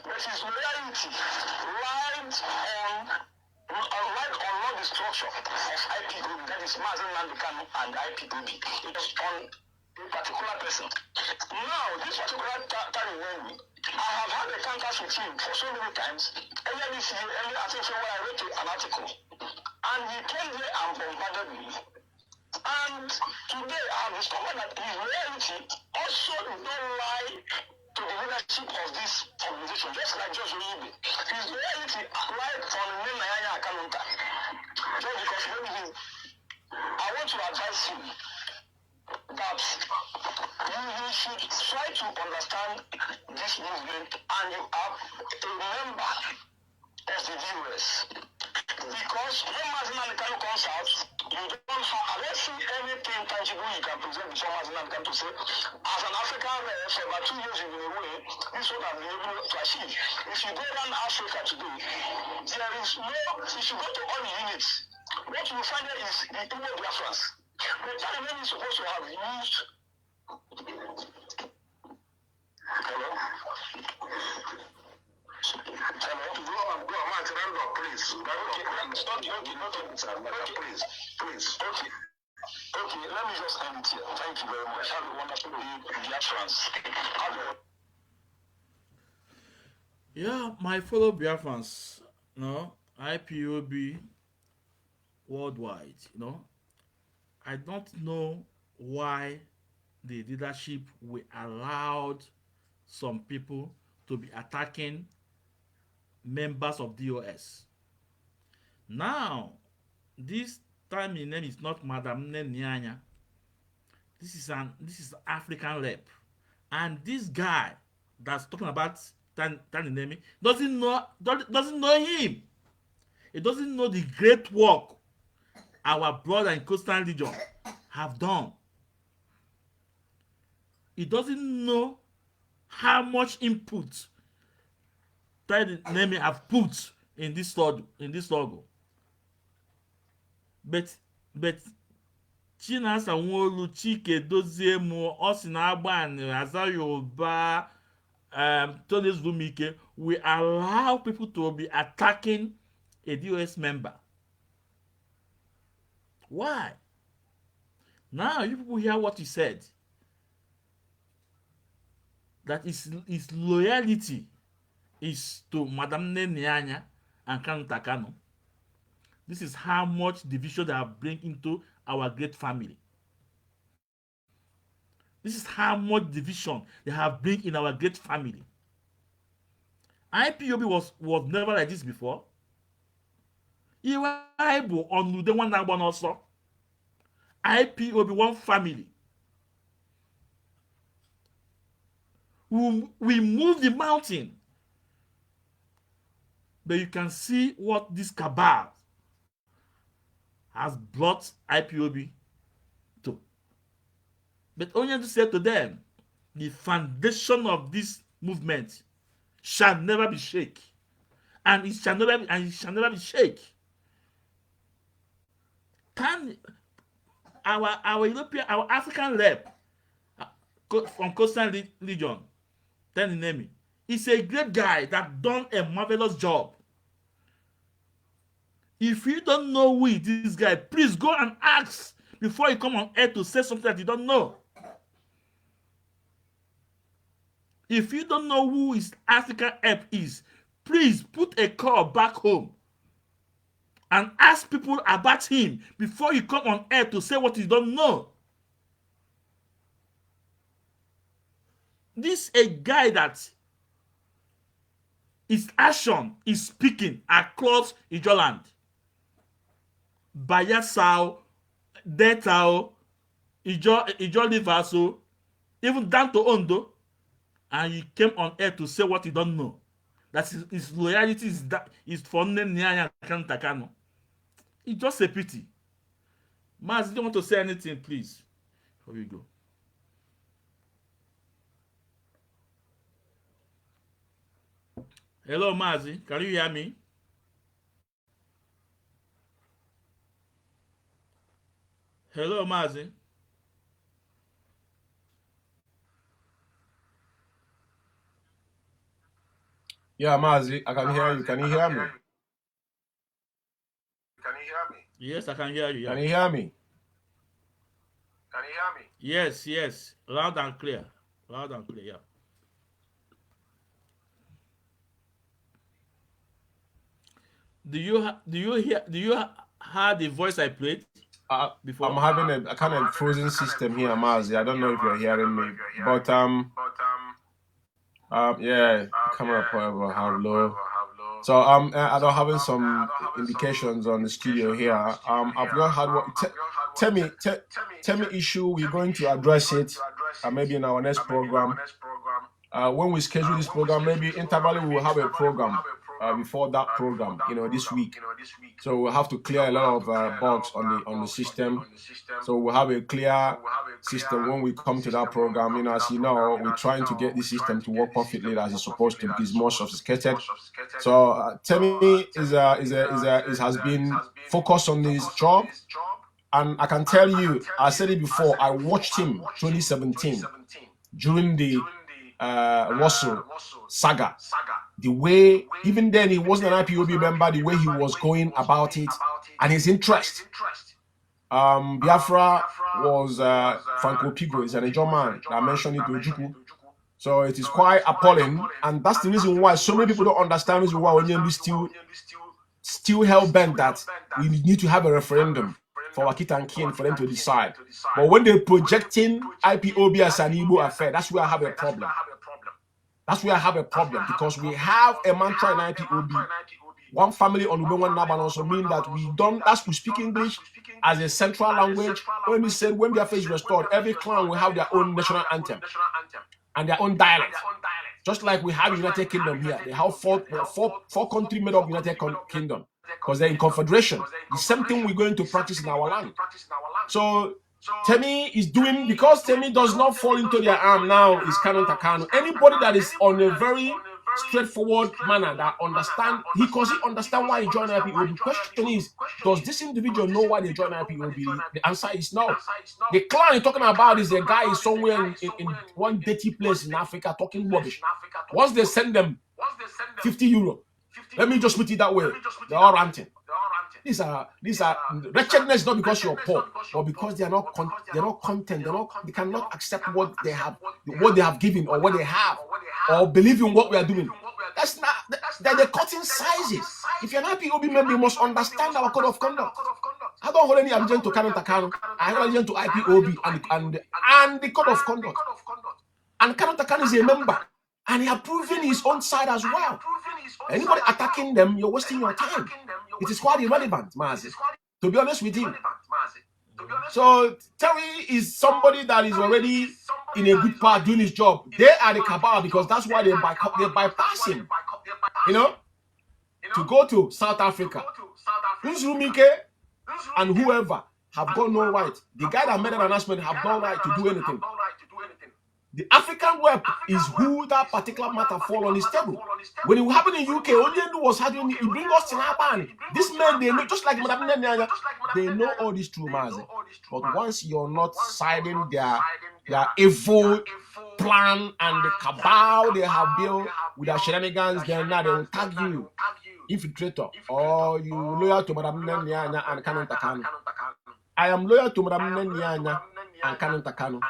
But his loyalty lied on not the structure of IPOB, that is Mazi Nnamdi Kanu and IPOB. It was on a particular person. Now, this particular Tarinemi, I have had encounters with him for so many times. Earlier this year, I think when I wrote an article, and he came there and bombarded me. And today I have discovered that his reality also does not lie to the leadership of this organization, just like Judge Oyibe. His reality lied on the Nnachi account. Just because maybe I want to advise him that you should try to understand this movement, and you are a member of the viewers. Because when Mazi comes out, you don't have, I don't see anything tangible you can present before Mazi to say, as an African rep, for about 2 years you've been away, this is what I've been able to achieve. If you go around Africa today, there is no, if you go to all the units, what you will find there is the Igbo Biafrans. But that man is supposed to have used. Hello? Hello? Go on, stand up, please. Please. Okay, let me just end it here. Thank you very much. Have a wonderful day, Biafrans. Yeah, my fellow Biafrans, IPOB worldwide, I don't know why the leadership will allowed some people to be attacking members of DOS. Now, this time in name is not Madam Nnachi. This is African rep, and this guy that's talking about Tanzania doesn't know him. He doesn't know the great work our brother in Coastal Region have done. He doesn't know how much input Tanzania have put in this struggle. But Chinasa Nwolu, Chika, Edozie, Osina Agban, Azayoba, Nzurumuike, we allow people to be attacking a DOS member. Why? Now you people hear what he said. That his loyalty is to Madam Nnachi and Kanu Takano. This is how much division they have bring into our great family. This is how much division they have bring in our great family. IPOB was never like this before. Iwaibu on the one that one also. IPOB one family. We move the mountain. But you can see what this cabal has brought IPOB to. But only to say to them, the foundation of this movement shall never be shaken, and it shall never be shaken. Our European, our African rep from Coastal Region, Nnachi, is a great guy that done a marvelous job. If you don't know who is this guy, please go and ask before you come on air to say something that you don't know. If you don't know who his African rep is, please put a call back home and ask people about him before you come on air to say what you don't know. This is a guy that his action is speaking across Ijoland. Bayasao, Delta, Ijo River, even down to Ondo, and he came on air to say what he don't know. That his loyalty is for Nnachi and Takano. It's just a pity. Mazi, don't want to say anything, please. Here we go. Hello, Mazi. Can you hear me? Hello, Mazi. Yeah, Mazi, I can hear you. Can you hear me? Can you hear me? Yes, I can hear you. Yeah. Can you hear me? Can you hear me? Yes, yes. Loud and clear. Loud and clear, yeah. Do you hear the voice I played before? I'm having a kind of frozen system here, Mazi. I don't know if you're hearing me, but yeah, camera power have low. So I don't having some indications on the studio here. I've not had what. Tell me issue. We're going to address it maybe in our next program. When we schedule this program, maybe intervally we will have a program before that program. This week. So we'll have to clear a lot of bugs on the system. So we'll have a clear system when we come to that program. As you know, we're trying to get this system to work perfectly as it's supposed to, because it's more sophisticated. So Temi has been focused on this job, and I can tell you, I said it before. I watched him 2017 during the Russell saga. The way, even then, he wasn't an IPOB member, the way he was going about it and his interest. Biafra was Franco Pigo, is an Nigerian man. I mentioned it to Ikechukwu. So it is quite appalling, and that's the reason why so many people don't understand this. Why Onyendu still hell-bent that we need to have a referendum for Wakita and Kin for them to decide. But when they're projecting IPOB as an Igbo affair, that's where I have a problem. That's where I have a problem, because we have a mantra in IPOB. One family on Umeh, one Naban also mean that we don't, as we speak English as a central language. When we said when Biafra is restored, every clan will have their own national anthem and their own dialect. Just like we have United Kingdom here. They have four countries made up United Kingdom, because they're in confederation. The same thing we're going to practice in our land. So Temi is doing, because Temi does not fall into their arm now, is Canon Takano. Anybody that is on a very straightforward manner that understand, because he understand why he joined IPOB. The question is, does this individual know why they joined IPOB? The answer is no. The clan you're talking about is a guy is somewhere in one dirty place in Africa talking rubbish. Once they send them 50 euro, let me just put it that way, they're all ranting. These are wretchedness, not because you're poor, but because they're not content. They cannot accept what they have given, or what they have, or believe in what we are doing. That's not. They're cutting sizes. If you're an IPOB member, you must understand our code of conduct. I don't hold any allegiance to Canon Takano. I hold allegiance to IPOB and the code of conduct. And Canon Takano is a member, and he has proven his own side as well. Anybody attacking them, you're wasting your time. It is quite irrelevant, Mazi, to be honest with you. So Terry is somebody that is already in a good part doing his job. They are the cabal, because that's why they bypass him. To go to South Africa. Nzurumuike and whoever have got no right. The guy that made an announcement have no right to do anything. The African web is who that particular matter fall on his table. When it happened in UK, Onyendu was having it bring us to Japan. This man, they know, just like Madam Nnachi, they know all this true, Mazi. But once you're not siding their evil plan and the cabal they have built with their shenanigans, then now they will tag you infiltrator, or you loyal to Madam Nnachi and Canon Takano. I am loyal to Madam Nnachi and Canon Takano.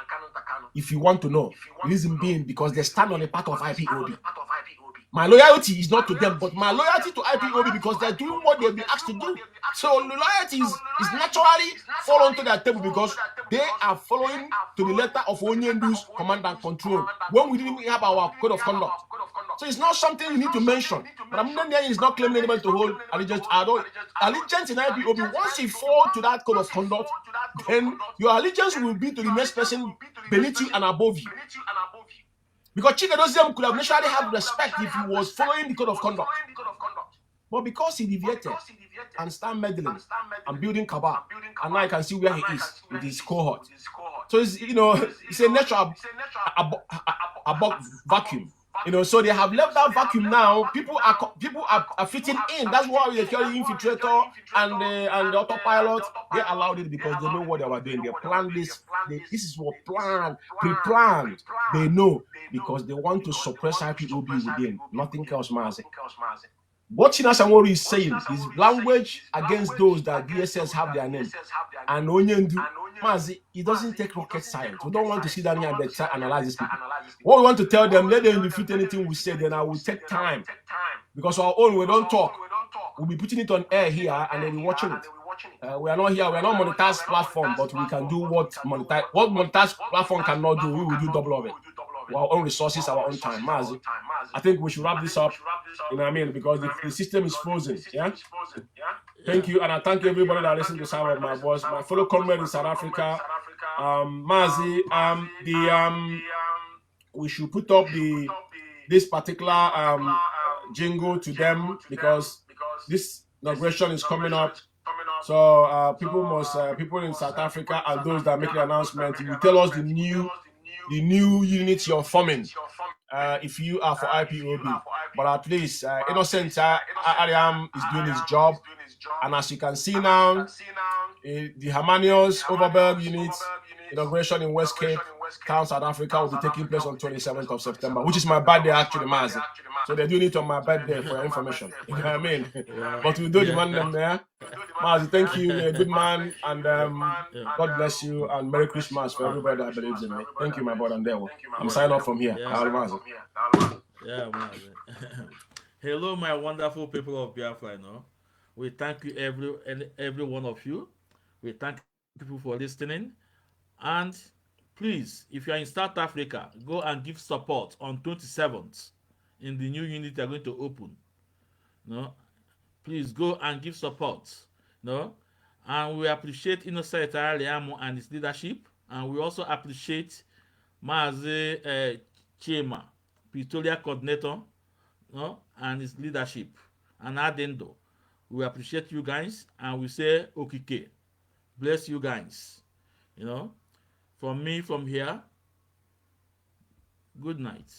If you want to know, reason being because they stand on a part of IPOB. My loyalty is not to them, but my loyalty to IPOB because they're doing what they've been asked to do. So loyalty is naturally fall onto their table because they are following to the letter of Onyendu's command and control when we didn't have our code of conduct. So it's not something you need to mention. But Nnachi is not claiming anybody to hold allegiance. Allegiance in IPOB, once you fall to that code of conduct, then your allegiance will be to the next person beneath you and above you. Because Chika Edozie could have naturally had respect if he was following the code of conduct. But because he deviated and started meddling and building Cabal, and now you can see where he is with his cohort. So it's, it's a natural vacuum. So they have left that vacuum now. People are fitting in. That's why they carry infiltrator and the autopilot. They allowed it because they know what they were doing. They planned this. This is what pre-planned. They know because they want to suppress IPOB within. Nothing else, Mazi. What China Samori is saying is language against those that DSS have their name. And Onyendu Mazi, it doesn't take rocket science. We don't want to sit down here and analyze these people. What we want to tell them, let them refute anything we say, then I will take time. Because our own, we don't talk. We'll be putting it on air here and then we're watching it. We are not here, we are not monetized platform, but we can do what monetized platform cannot do. We will do double of it. Our own resources, our own time. Mazi, I think we should wrap this up. You know what I mean? Because the system is frozen. Yeah. Thank you, and I thank everybody that listened to some of my voice. My fellow comrade in South Africa, Mazi. We should put up this particular jingle to them because this inauguration is coming up. So people in South Africa and those that make the announcement, you will tell us the new units you're forming. If you are for IPOB, but at least Innocent Ariam is doing his job, and as you can see now, the Hamanios Overberg unit inauguration in West Cape Town, South Africa will be taking place on 27th of September, which is my birthday actually, Mazi. So they're doing it on my birthday for your information. You know what I mean? But we do demand them there. Mazi, thank you. You're a good man, and God bless you, and Merry Christmas for everybody that believes in me. Thank you, my brother Ndewo. I'm signing off from here. Mazi. Yeah, Mazi. Hello, my wonderful people of Biafra. We thank you, every one of you. We thank people for listening. And please, if you are in South Africa, go and give support on 27th in the new unit they are going to open. Please go and give support. And we appreciate Innocent Ariamo and his leadership. And we also appreciate Mazi Chima, Pretoria coordinator, and his leadership. And Adendo. We appreciate you guys, and we say Okike. Bless you guys. From me, from here, good night.